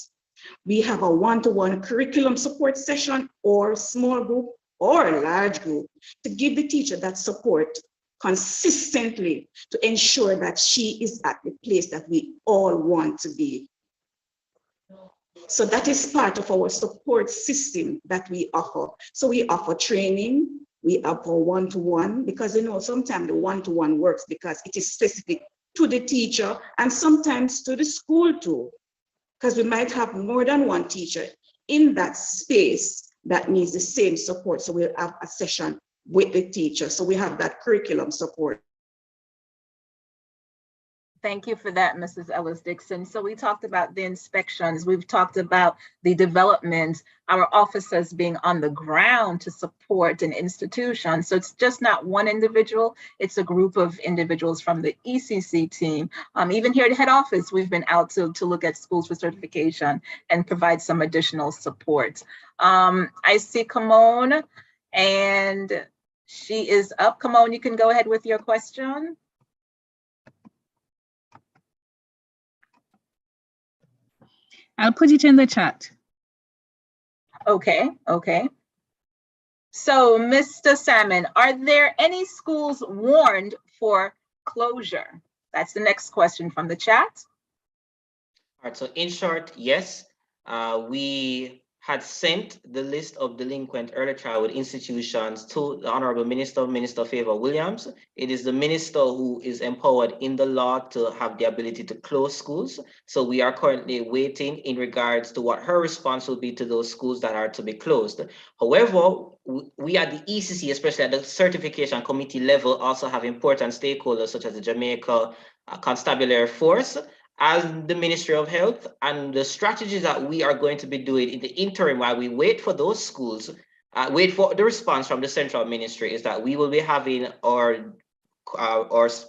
We have a one-to-one curriculum support session, or small group or a large group, to give the teacher that support consistently to ensure that she is at the place that we all want to be. So that is part of our support system that we offer. So we offer training, we offer one-to-one, because you know, sometimes the one-to-one works because it is specific to the teacher and sometimes to the school too, because we might have more than one teacher in that space that needs the same support. So we'll have a session with the teacher. So we have that curriculum support. Thank you for that, Mrs. Ellis Dixon. So we talked about the inspections, we've talked about the development, our officers being on the ground to support an institution. So it's just not one individual, it's a group of individuals from the ECC team. Even here at head office, we've been out to look at schools for certification and provide some additional support. I see Kamone, and she is up. Kamone, you can go ahead with your question. I'll put it in the chat. Okay, okay. So, Mr. Salmon, are there any schools warned for closure? That's the next question from the chat. All right, so in short, yes, we had sent the list of delinquent early childhood institutions to the Honorable Minister, Minister Favor Williams. It is the minister who is empowered in the law to have the ability to close schools. So we are currently waiting in regards to what her response will be to those schools that are to be closed. However, we at the ECC, especially at the certification committee level, also have important stakeholders such as the Jamaica Constabulary Force, as the Ministry of Health, and the strategies that we are going to be doing in the interim while we wait for those schools, wait for the response from the central ministry, is that we will be having our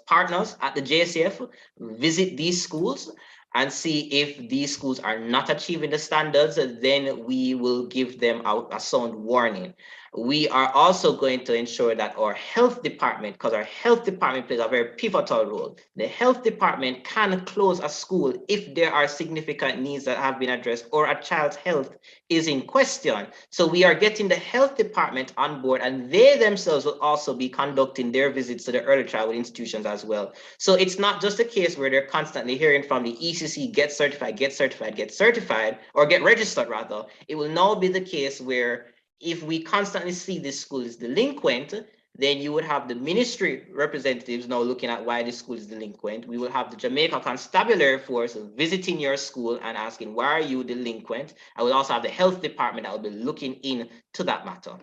partners at the JCF visit these schools and see if these schools are not achieving the standards, then we will give them a sound warning. We are also going to ensure that our health department, because our health department plays a very pivotal role, the health department can close a school if there are significant needs that have been addressed or a child's health is in question. So we are getting the health department on board, and they themselves will also be conducting their visits to the early childhood institutions as well. So it's not just a case where they're constantly hearing from the ECC, get certified, get certified, get certified, or get registered rather. It will now be the case where if we constantly see this school is delinquent, then you would have the ministry representatives now looking at why the school is delinquent. We will have the Jamaica Constabulary Force visiting your school and asking, why are you delinquent? I will also have the health department that will be looking into that matter.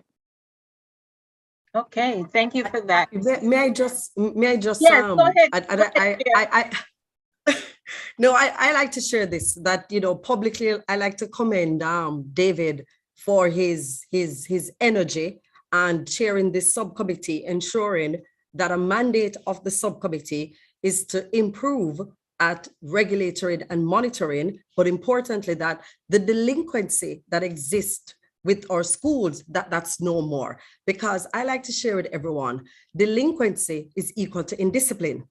Okay, thank you for that. May I just yes, go ahead. No, I like to share this, that, you know, publicly, I like to commend David for his energy and chairing this subcommittee, ensuring that a mandate of the subcommittee is to improve at regulatory and monitoring, but importantly, that the delinquency that exists with our schools, that's no more. Because I like to share with everyone, delinquency is equal to indiscipline.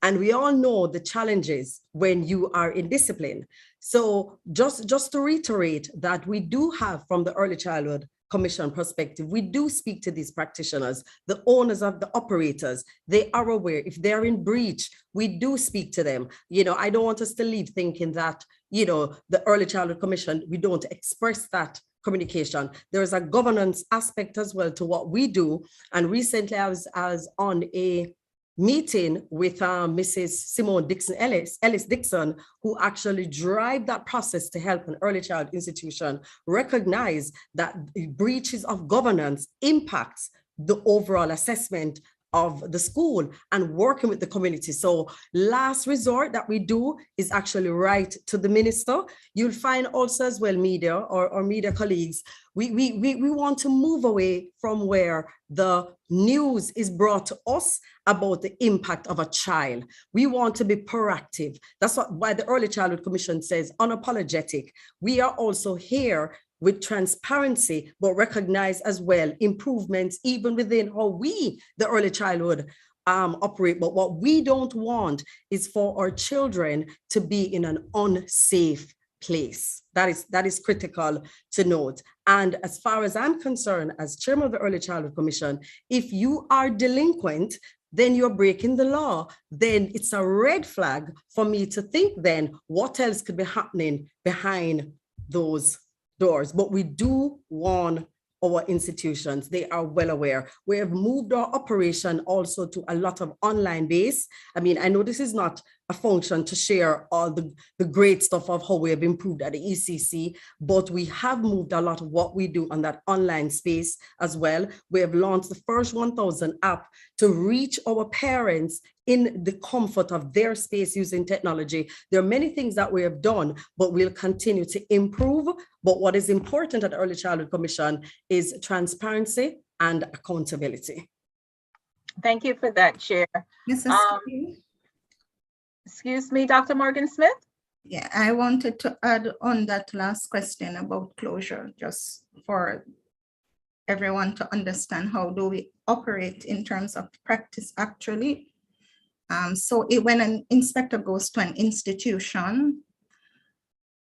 And we all know the challenges when you are in discipline. So just to reiterate that we do have, from the Early Childhood Commission perspective, we do speak to these practitioners, the owners of the operators. They are aware. If they're in breach, we do speak to them. You know, I don't want us to leave thinking that, you know, the Early Childhood Commission, we don't express that communication. There is a governance aspect as well to what we do. And recently I was on a meeting with Mrs. Simone Ellis Dixon, who actually drive that process to help an early child institution recognize that breaches of governance impacts the overall assessment of the school and working with the community. So last resort that we do is actually write to the minister. You'll find also as well media or media colleagues, we want to move away from where the news is brought to us about the impact of a child. We want to be proactive. That's why the Early Childhood Commission says unapologetic. We are also here with transparency, but recognize as well improvements even within how we, the early childhood, operate. But what we don't want is for our children to be in an unsafe place. That is critical to note. And as far as I'm concerned, as chairman of the Early Childhood Commission, if you are delinquent, then you're breaking the law. Then it's a red flag for me to think then what else could be happening behind those doors. But we do warn our institutions. They are well aware. We have moved our operation also to a lot of online base. I mean, I know this is not a function to share all the great stuff of how we have improved at the ECC, but we have moved a lot of what we do on that online space as well. We have launched the first 1,000 app to reach our parents in the comfort of their space using technology. There are many things that we have done, but we'll continue to improve. But what is important at the Early Childhood Commission is transparency and accountability. Thank you for that, Chair. Excuse me, Dr. Morgan Smith? Yeah, I wanted to add on that last question about closure, just for everyone to understand how do we operate in terms of practice actually. When an inspector goes to an institution,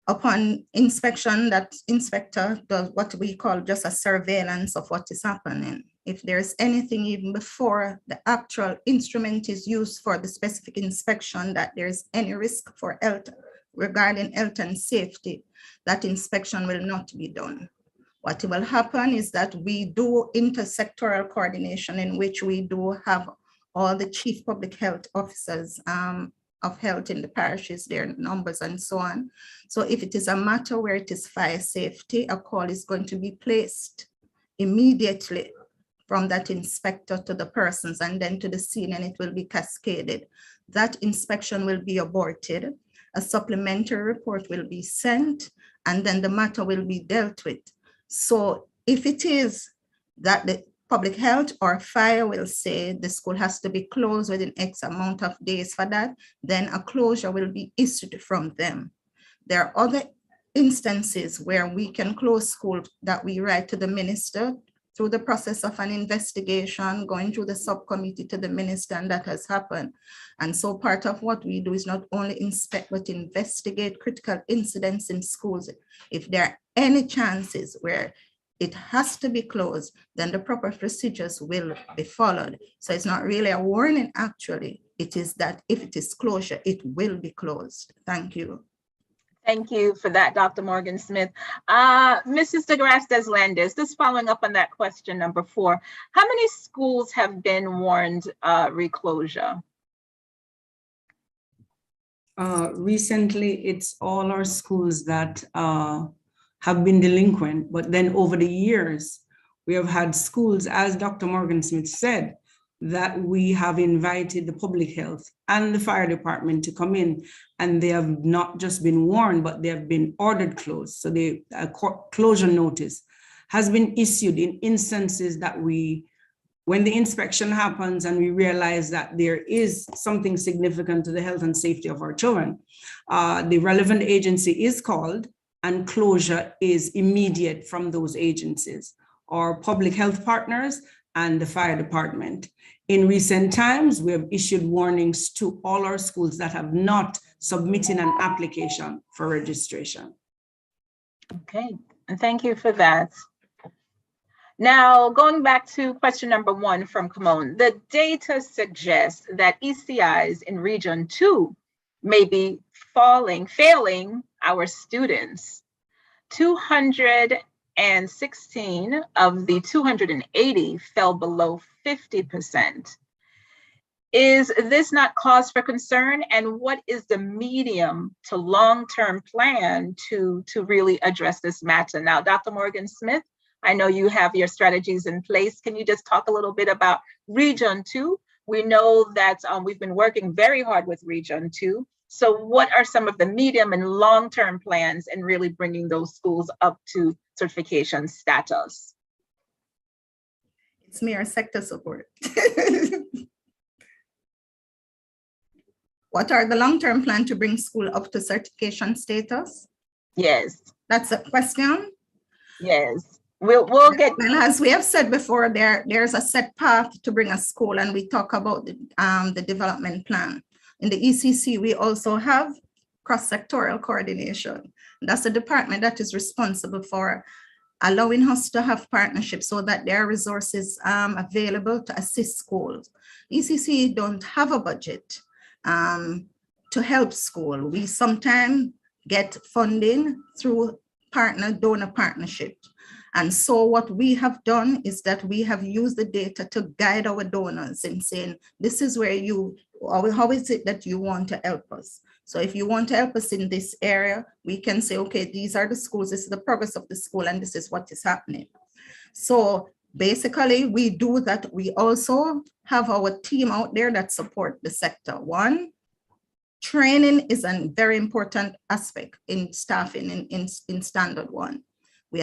upon inspection, that inspector does what we call just a surveillance of what is happening. If there's anything even before the actual instrument is used for the specific inspection that there's any risk for health regarding health and safety, that inspection will not be done. What will happen is that we do intersectoral coordination, in which we do have all the chief public health officers of health in the parishes, their numbers and so on. So if it is a matter where it is fire safety, a call is going to be placed immediately from that inspector to the persons and then to the scene, and it will be cascaded. That inspection will be aborted. A supplementary report will be sent, and then the matter will be dealt with. So if it is that the public health or fire will say the school has to be closed within X amount of days for that, then a closure will be issued from them. There are other instances where we can close school that we write to the minister through the process of an investigation, going through the subcommittee to the minister, and that has happened. And so part of what we do is not only inspect, but investigate critical incidents in schools. If there are any chances where it has to be closed, then the proper procedures will be followed. So it's not really a warning, actually. It is that if it is closure, it will be closed. Thank you. Thank you for that, Dr. Morgan Smith. Mrs. DeGrasse Deslandes, just following up on that question number 4, how many schools have been warned reclosure? Recently, it's all our schools that have been delinquent, but then over the years, we have had schools, as Dr. Morgan Smith said, that we have invited the public health and the fire department to come in, and they have not just been warned, but they have been ordered closed. So the closure notice has been issued in instances that when the inspection happens and we realize that there is something significant to the health and safety of our children, the relevant agency is called and closure is immediate from those agencies, our public health partners and the fire department. In recent times, we have issued warnings to all our schools that have not submitted an application for registration. Okay, and thank you for that. Now, going back to question number 1 from Kimon, the data suggests that ECIs in Region 2 may be failing our students. 216 of the 280 fell below 50%. Is this not cause for concern? And what is the medium to long-term plan to really address this matter? Now, Dr. Morgan Smith, I know you have your strategies in place. Can you just talk a little bit about Region 2? We know that we've been working very hard with Region 2. So what are some of the medium and long-term plans in really bringing those schools up to certification status? It's mere sector support. What are the long-term plan to bring school up to certification status? Yes. That's a question? Yes. We'll get. And as we have said before, there's a set path to bring a school, and we talk about the development plan. In the ECC, we also have cross-sectoral coordination. That's the department that is responsible for allowing us to have partnerships so that there are resources available to assist schools. ECC don't have a budget to help school. We sometimes get funding through donor partnership. And so what we have done is that we have used the data to guide our donors in saying, this is where how is it that you want to help us? So if you want to help us in this area, we can say, okay, these are the schools, this is the progress of the school, and this is what is happening. So basically we do that. We also have our team out there that support the sector. One, training is a very important aspect in staffing in Standard 1. We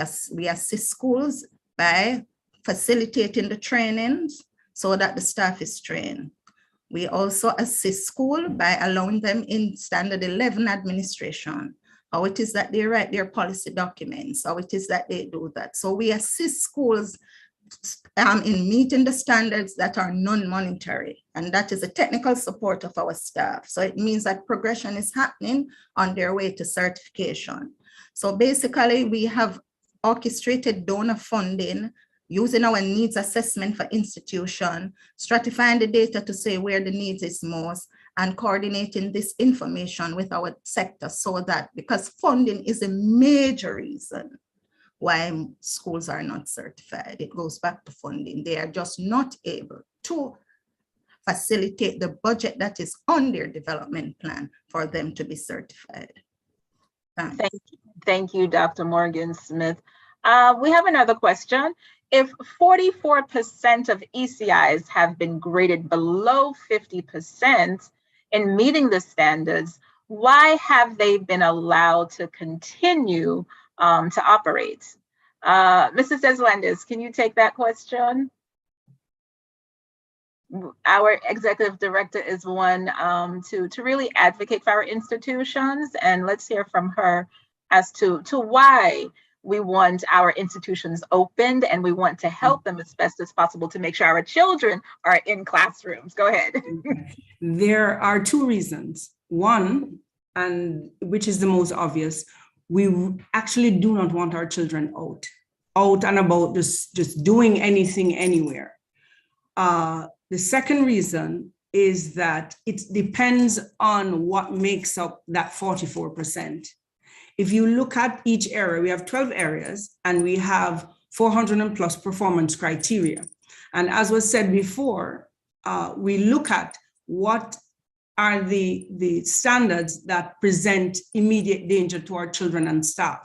assist schools by facilitating the trainings so that the staff is trained. We also assist school by allowing them in Standard 11 administration, how it is that they write their policy documents, how it is that they do that. So we assist schools in meeting the standards that are non-monetary, and that is the technical support of our staff. So it means that progression is happening on their way to certification. So basically we have orchestrated donor funding using our needs assessment for institution, stratifying the data to say where the needs is most, and coordinating this information with our sector so that, because funding is a major reason why schools are not certified. It goes back to funding. They are just not able to facilitate the budget that is on their development plan for them to be certified. Thanks. Thank you, Dr. Morgan Smith. We have another question. If 44% of ECIs have been graded below 50% in meeting the standards, why have they been allowed to continue to operate? Mrs. Deslandes, can you take that question? Our executive director is one to really advocate for our institutions, and let's hear from her as to why we want our institutions opened and we want to help them as best as possible to make sure our children are in classrooms. Go ahead. There are two reasons. One, and which is the most obvious, we actually do not want our children out and about just doing anything anywhere. The second reason is that it depends on what makes up that 44%. If you look at each area, we have 12 areas and we have 400 and plus performance criteria. And as was said before, we look at what are the standards that present immediate danger to our children and staff.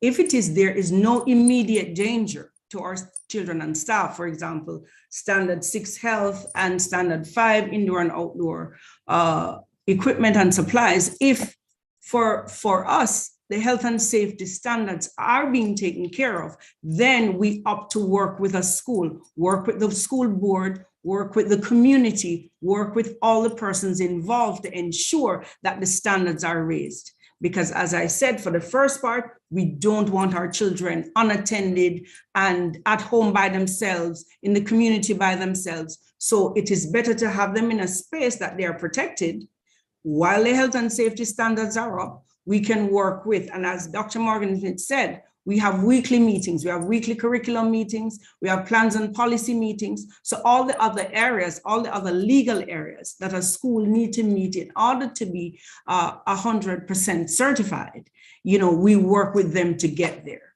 If there is no immediate danger to our children and staff, for example, standard 6 health and standard 5 indoor and outdoor equipment and supplies, if for us, the health and safety standards are being taken care of, then we opt to work with a school, work with the school board, work with the community, work with all the persons involved to ensure that the standards are raised. Because as I said, for the first part, we don't want our children unattended and at home by themselves, in the community by themselves. So it is better to have them in a space that they are protected while the health and safety standards are up. We can work with, and as Dr. Morgan said, we have weekly meetings, we have weekly curriculum meetings, we have plans and policy meetings. So all the other areas, all the other legal areas that a school need to meet in order to be 100% certified, we work with them to get there.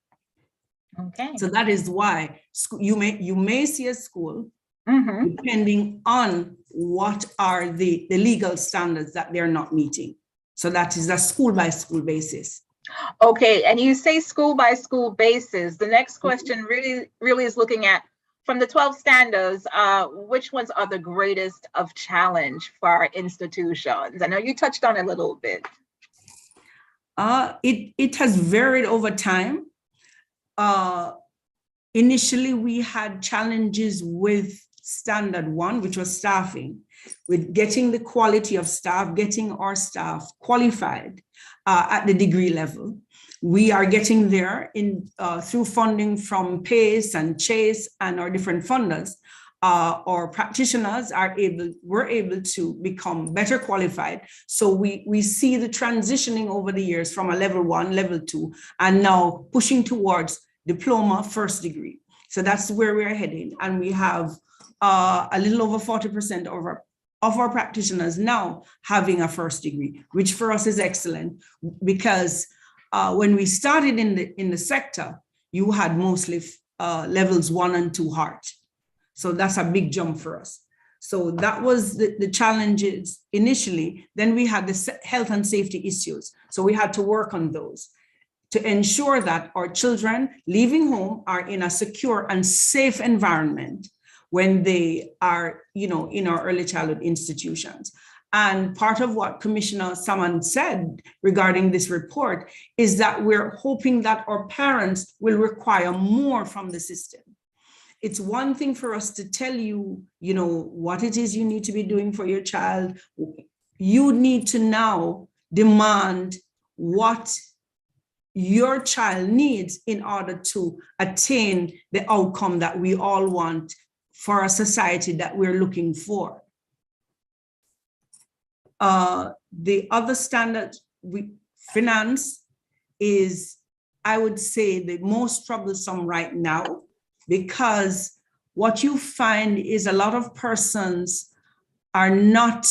Okay. So that is why you may see a school depending on what are the legal standards that they're not meeting. So that is a school by school basis. Okay, and you say school by school basis. The next question really is looking at, from the 12 standards, which ones are the greatest of challenge for our institutions? I know you touched on it a little bit. It has varied over time. Initially, we had challenges with standard 1, which was staffing, with getting the quality of staff, getting our staff qualified at the degree level. We are getting there through funding from PACE and CHASE and our different funders. Our practitioners were able to become better qualified. So we see the transitioning over the years from a level 1, level 2, and now pushing towards diploma, first degree. So that's where we're heading. And we have a little over 40% of our practitioners now having a first degree, which for us is excellent, because when we started in the sector, you had mostly levels 1 and 2 heart. So that's a big jump for us. So that was the challenges initially. Then we had the health and safety issues. So we had to work on those to ensure that our children leaving home are in a secure and safe environment when they are, in our early childhood institutions. And part of what Commissioner Salmon said regarding this report is that we're hoping that our parents will require more from the system. It's one thing for us to tell you, what it is you need to be doing for your child. You need to now demand what your child needs in order to attain the outcome that we all want for a society that we're looking for. The other standard, finance, is, I would say, the most troublesome right now, because what you find is a lot of persons are not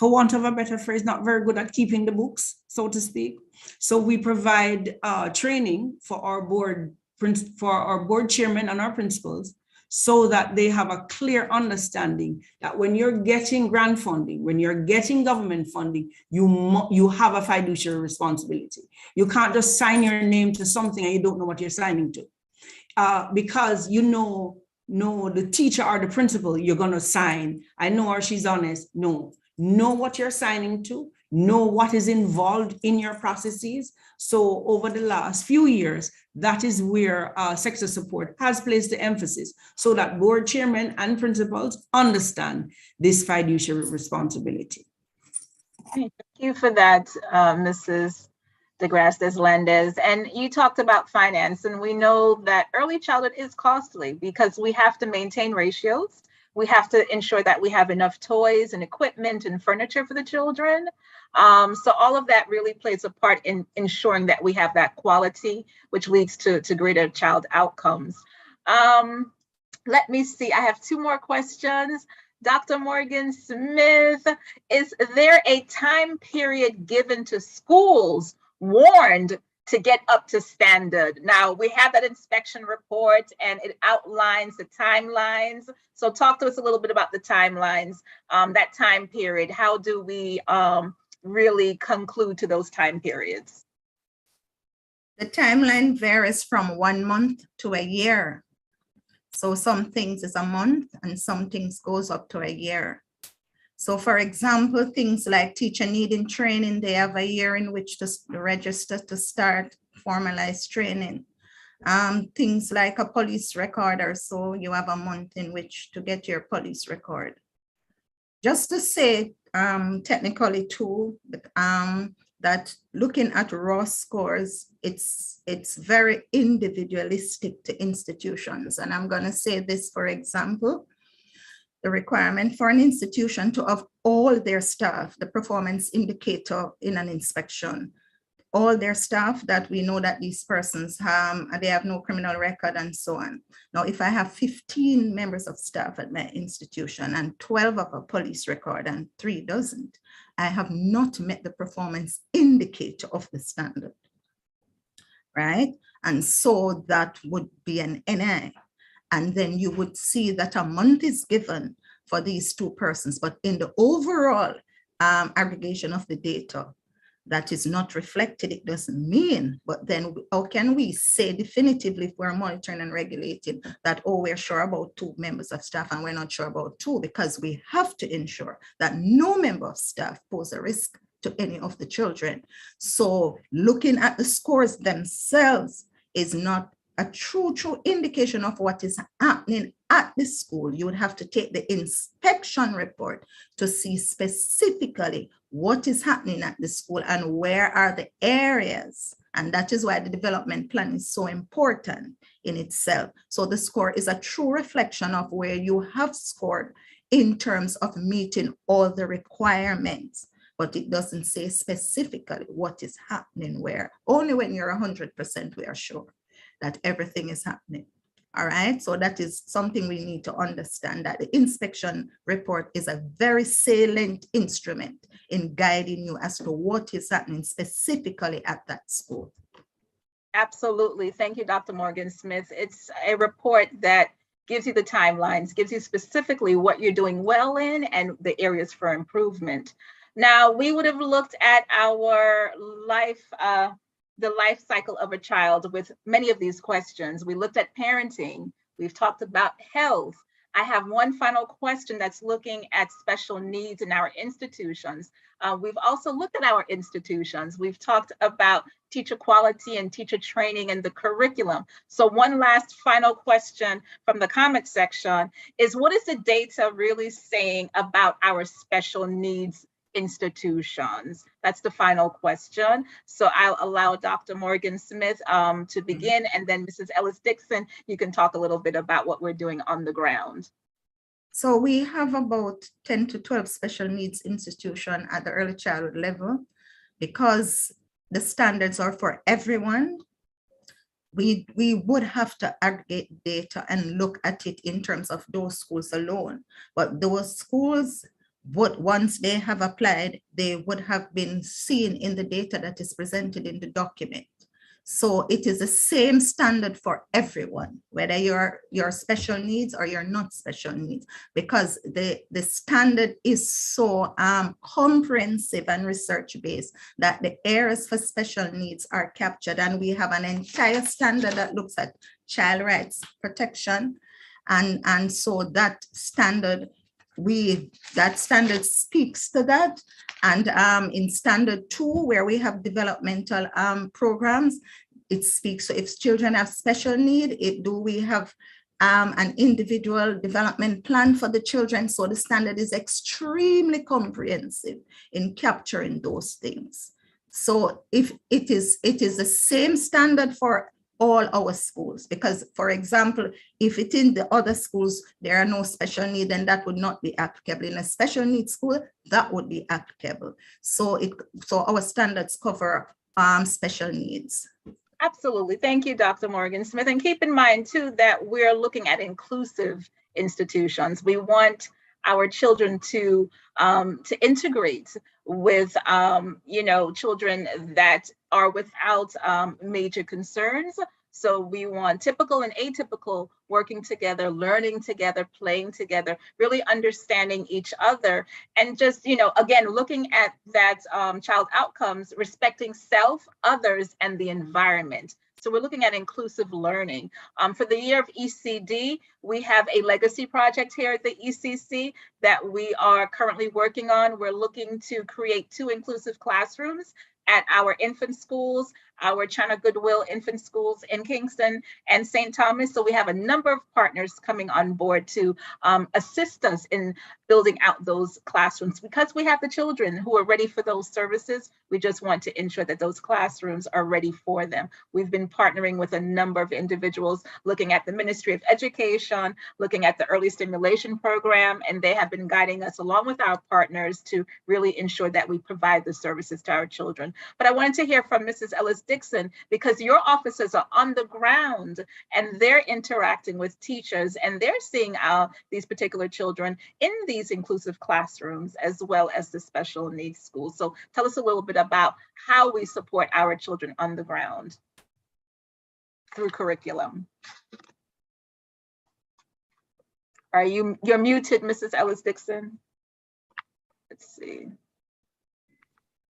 for want of a better phrase, not very good at keeping the books, so to speak. So we provide training for our board chairmen and our principals, so that they have a clear understanding that when you're getting grant funding, when you're getting government funding, you have a fiduciary responsibility. You can't just sign your name to something and you don't know what you're signing to. Because you know the teacher or the principal you're going to sign. I know her, she's honest. No, know what you're signing to, know what is involved in your processes. So over the last few years, that is where sector support has placed the emphasis, so that board chairmen and principals understand this fiduciary responsibility. Thank you for that, Mrs. DeGrasse Deslandes. And you talked about finance, and we know that early childhood is costly because we have to maintain ratios. We have to ensure that we have enough toys and equipment and furniture for the children. So all of that really plays a part in ensuring that we have that quality, which leads to greater child outcomes. Let me see, I have two more questions. Dr. Morgan Smith, is there a time period given to schools warned to get up to standard? Now, we have that inspection report and it outlines the timelines. So talk to us a little bit about the timelines, that time period. How do we really conclude to those time periods? The timeline varies from 1 month to a year. So some things is a month and some things goes up to a year. So for example, things like teacher needing training, they have a year in which to register to start formalized training. Things like a police recorder, so you have a month in which to get your police record. Just to say technically too, that looking at raw scores, it's very individualistic to institutions. And I'm going to say this, for example, the requirement for an institution to have all their staff, the performance indicator in an inspection, all their staff that we know that these persons they have no criminal record and so on. Now, if I have 15 members of staff at my institution and 12 of a police record and 3 doesn't, I have not met the performance indicator of the standard, right? And so that would be an NI. And then you would see that a month is given for these 2 persons, but in the overall aggregation of the data, that is not reflected, it doesn't mean, but then how can we say definitively if we're monitoring and regulating that, oh, we're sure about 2 members of staff and we're not sure about 2, because we have to ensure that no member of staff pose a risk to any of the children. So looking at the scores themselves is not a true indication of what is happening at the school. You would have to take the inspection report to see specifically what is happening at the school and where are the areas. And that is why the development plan is so important in itself. So the score is a true reflection of where you have scored in terms of meeting all the requirements, but it doesn't say specifically what is happening where. Only when you're 100% we are sure that everything is happening. All right, so that is something we need to understand, that the inspection report is a very salient instrument in guiding you as to what is happening specifically at that school. Absolutely. Thank you, Dr. Morgan Smith. It's a report that gives you the timelines, gives you specifically what you're doing well in and the areas for improvement. Now, we would have looked at our the life cycle of a child with many of these questions. We looked at parenting. We've talked about health. I have one final question that's looking at special needs in our institutions. We've also looked at our institutions. We've talked about teacher quality and teacher training and the curriculum. So one last final question from the comment section is, what is the data really saying about our special needs institutions? That's the final question. So I'll allow Dr. Morgan Smith to begin, and then Mrs. Ellis-Dixon, you can talk a little bit about what we're doing on the ground. So we have about 10 to 12 special needs institutions at the early childhood level. Because the standards are for everyone, we would have to aggregate data and look at it in terms of those schools alone. But those schools but once they have applied, they would have been seen in the data that is presented in the document. So it is the same standard for everyone, whether you're special needs or you're not special needs, because the standard is so comprehensive and research-based that the areas for special needs are captured. And we have an entire standard that looks at child rights protection. And so that standard, that standard speaks to that. And in standard 2, where we have developmental programs, it speaks. So if children have special need, we have an individual development plan for the children. So the standard is extremely comprehensive in capturing those things. So if it is the same standard for all our schools, because for example, if it in the other schools there are no special need, then that would not be applicable. In a special needs school, that would be applicable. So our standards cover special needs. Absolutely. Thank you, Dr. Morgan Smith. And keep in mind too that we're looking at inclusive institutions. We want our children to integrate with children that are without major concerns. So we want typical and atypical working together, learning together, playing together, really understanding each other, and just, again, looking at that child outcomes, respecting self, others, and the environment. So we're looking at inclusive learning. For the year of ECD, we have a legacy project here at the ECC that we are currently working on. We're looking to create 2 inclusive classrooms at our infant schools, our China Goodwill infant schools in Kingston and St. Thomas. So we have a number of partners coming on board to assist us in building out those classrooms. Because we have the children who are ready for those services, we just want to ensure that those classrooms are ready for them. We've been partnering with a number of individuals, looking at the Ministry of Education, looking at the Early Stimulation Program, and they have been guiding us along with our partners to really ensure that we provide the services to our children. But I wanted to hear from Mrs. Ellis-Dixon, because your officers are on the ground and they're interacting with teachers and they're seeing these particular children in these inclusive classrooms as well as the special needs schools. So tell us a little bit about how we support our children on the ground through curriculum. You're muted, Mrs. Ellis-Dixon. Let's see.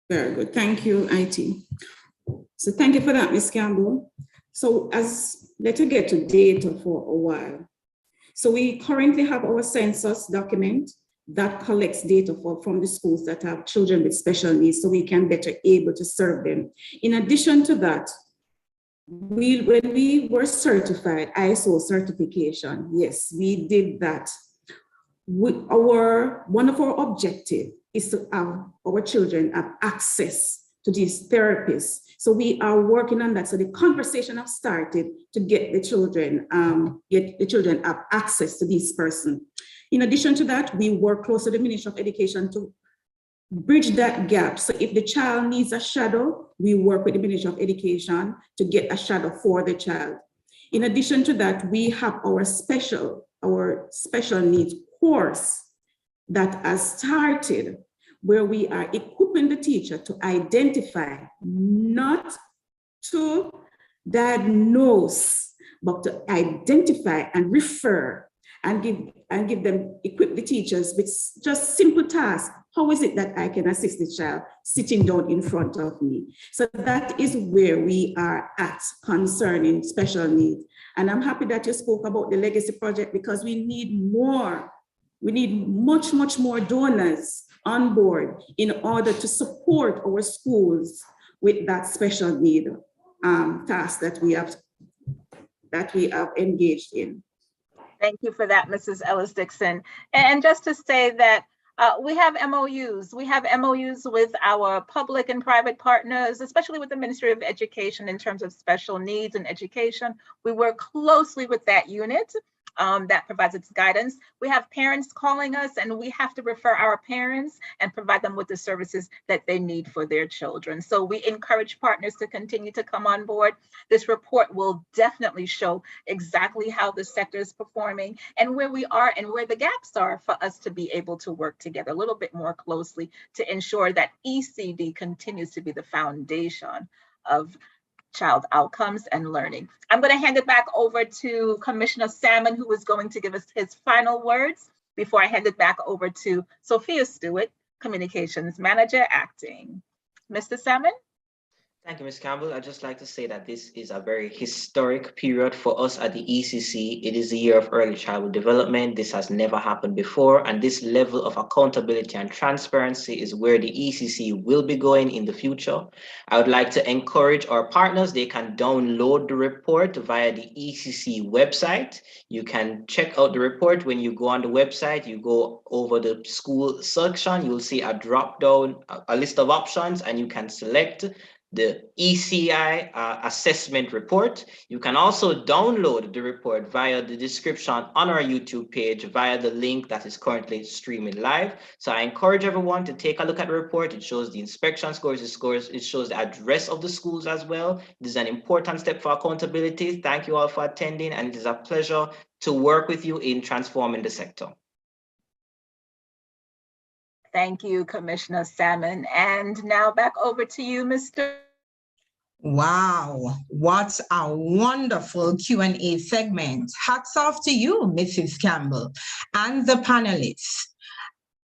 Very good. Thank you, IT. So thank you for that, Ms. Campbell. So let's get to data for a while. So we currently have our census document that collects data from the schools that have children with special needs, so we can better able to serve them. In addition to that, when we were certified, ISO certification, yes, we did that. One of our objectives is to have our children have access to these therapists. So we are working on that. So the conversation has started to get the children have access to this person. In addition to that, we work close to the Ministry of Education to bridge that gap. So if the child needs a shadow, we work with the Ministry of Education to get a shadow for the child. In addition to that, we have our special needs course that has started, where we are equipping the teacher to identify, not to diagnose, but to identify and refer and equip the teachers with just simple tasks. How is it that I can assist the child sitting down in front of me? So that is where we are at concerning special needs. And I'm happy that you spoke about the legacy project, because we need more. We need much, much more donors on board in order to support our schools with that special need task that we have engaged in. Thank you for that, Mrs. Ellis-Dixon. And just to say that we have MOUs. We have MOUs with our public and private partners, especially with the Ministry of Education in terms of special needs and education. We work closely with that unit. that provides its guidance. We have parents calling us, and we have to refer our parents and provide them with the services that they need for their children. So we encourage partners to continue to come on board. This report will definitely show exactly how the sector is performing and where we are and where the gaps are for us to be able to work together a little bit more closely to ensure that ECD continues to be the foundation of child outcomes and learning. I'm going to hand it back over to Commissioner Salmon, who is going to give us his final words before I hand it back over to Sophia Stewart, Communications Manager, Acting. Mr. Salmon? Thank you, Ms. Campbell. I'd just like to say that this is a very historic period for us at the ECC. It is the year of early childhood development. This has never happened before, and this level of accountability and transparency is where the ECC will be going in the future. I would like to encourage our partners. They can download the report via the ECC website. You can check out the report. When you go on the website, you go over the school section, you'll see a drop down, a list of options, and you can select the ECI assessment report. You can also download the report via the description on our YouTube page via the link that is currently streaming live. So I encourage everyone to take a look at the report. It shows the inspection scores, it shows the address of the schools as well. This is an important step for accountability. Thank you all for attending, and it is a pleasure to work with you in transforming the sector. Thank you, Commissioner Salmon. And now back over to you, Mr. Wow, what a wonderful Q&A segment. Hats off to you, Mrs. Campbell, and the panelists.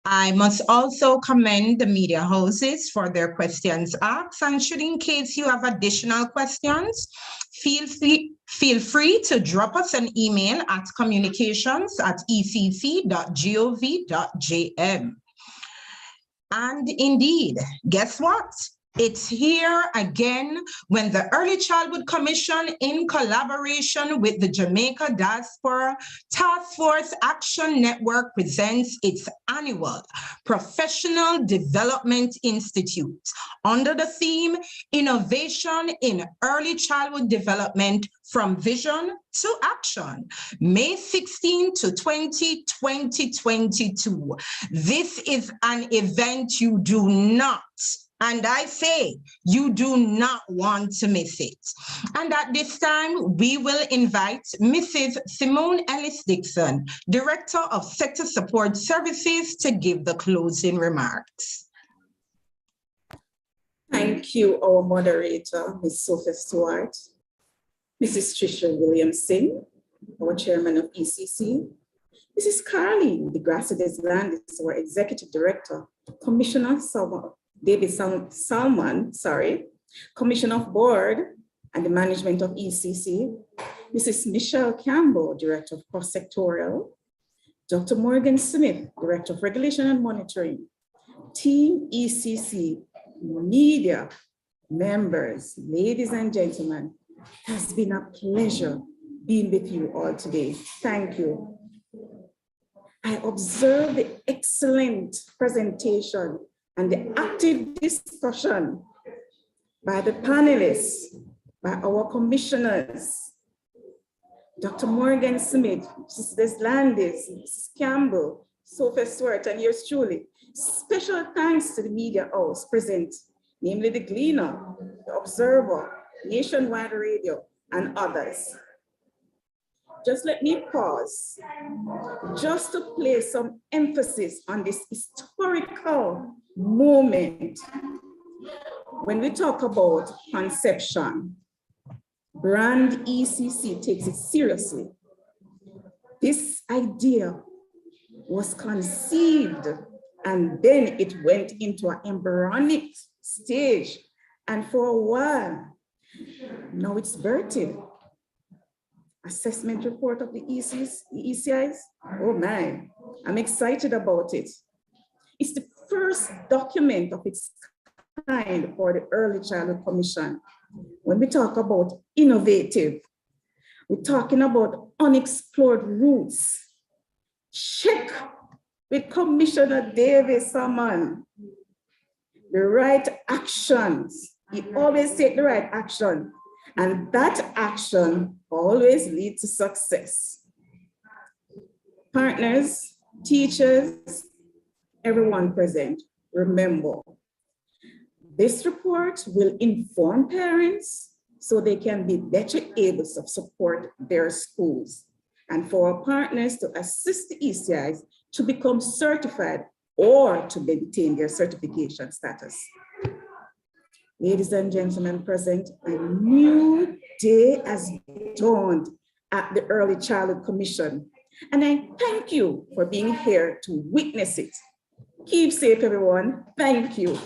I must also commend the media houses for their questions asked, and should, in case you have additional questions, feel free to drop us an email at communications@ecc.gov.jm. And indeed, guess what? It's here again when the Early Childhood Commission, in collaboration with the Jamaica Diaspora Task Force Action Network, presents its annual Professional Development Institute under the theme Innovation in Early Childhood Development from Vision to Action, May 16 to 20, 2022. This is an event you do not, and I say you do not want to miss it. And at this time, we will invite Mrs. Simone Ellis-Dixon, Director of Sector Support Services, to give the closing remarks. Thank you, our moderator, Ms. Sophia Stewart, Mrs. Tricia Williamson, our Chairman of ECC, Mrs. Carleen DeGrasse-Deslandes, our Executive Director, Commissioner David Salmon, Commissioner of Board and the Management of ECC, Mrs. Michelle Campbell, Director of Cross-Sectorial, Dr. Morgan Smith, Director of Regulation and Monitoring, Team ECC, media, members, ladies and gentlemen, it has been a pleasure being with you all today. Thank you. I observed the excellent presentation and the active discussion by the panelists, by our commissioners, Dr. Morgan Smith, Mrs. Deslandes, Mrs. Campbell, Sophia Stewart, and yours truly. Special thanks to the media house present, namely the Gleaner, the Observer, Nationwide Radio, and others. Just let me pause, just to place some emphasis on this historical moment. When we talk about conception, brand ECC takes it seriously. This idea was conceived and then it went into an embryonic stage, and for a while, now it's birthing. Assessment report of the ECIs, oh my, I'm excited about it. It's the first document of its kind for the Early Childhood Commission. When we talk about innovative, we're talking about unexplored routes. Check with Commissioner David Salmon. The right actions. He always take the right action, and that action always leads to success. Partners, teachers, everyone present, remember, this report will inform parents so they can be better able to support their schools, and for our partners to assist the ECIs to become certified or to maintain their certification status. Ladies and gentlemen present, a new day has dawned at the Early Childhood Commission, and I thank you for being here to witness it. Keep safe, everyone. Thank you.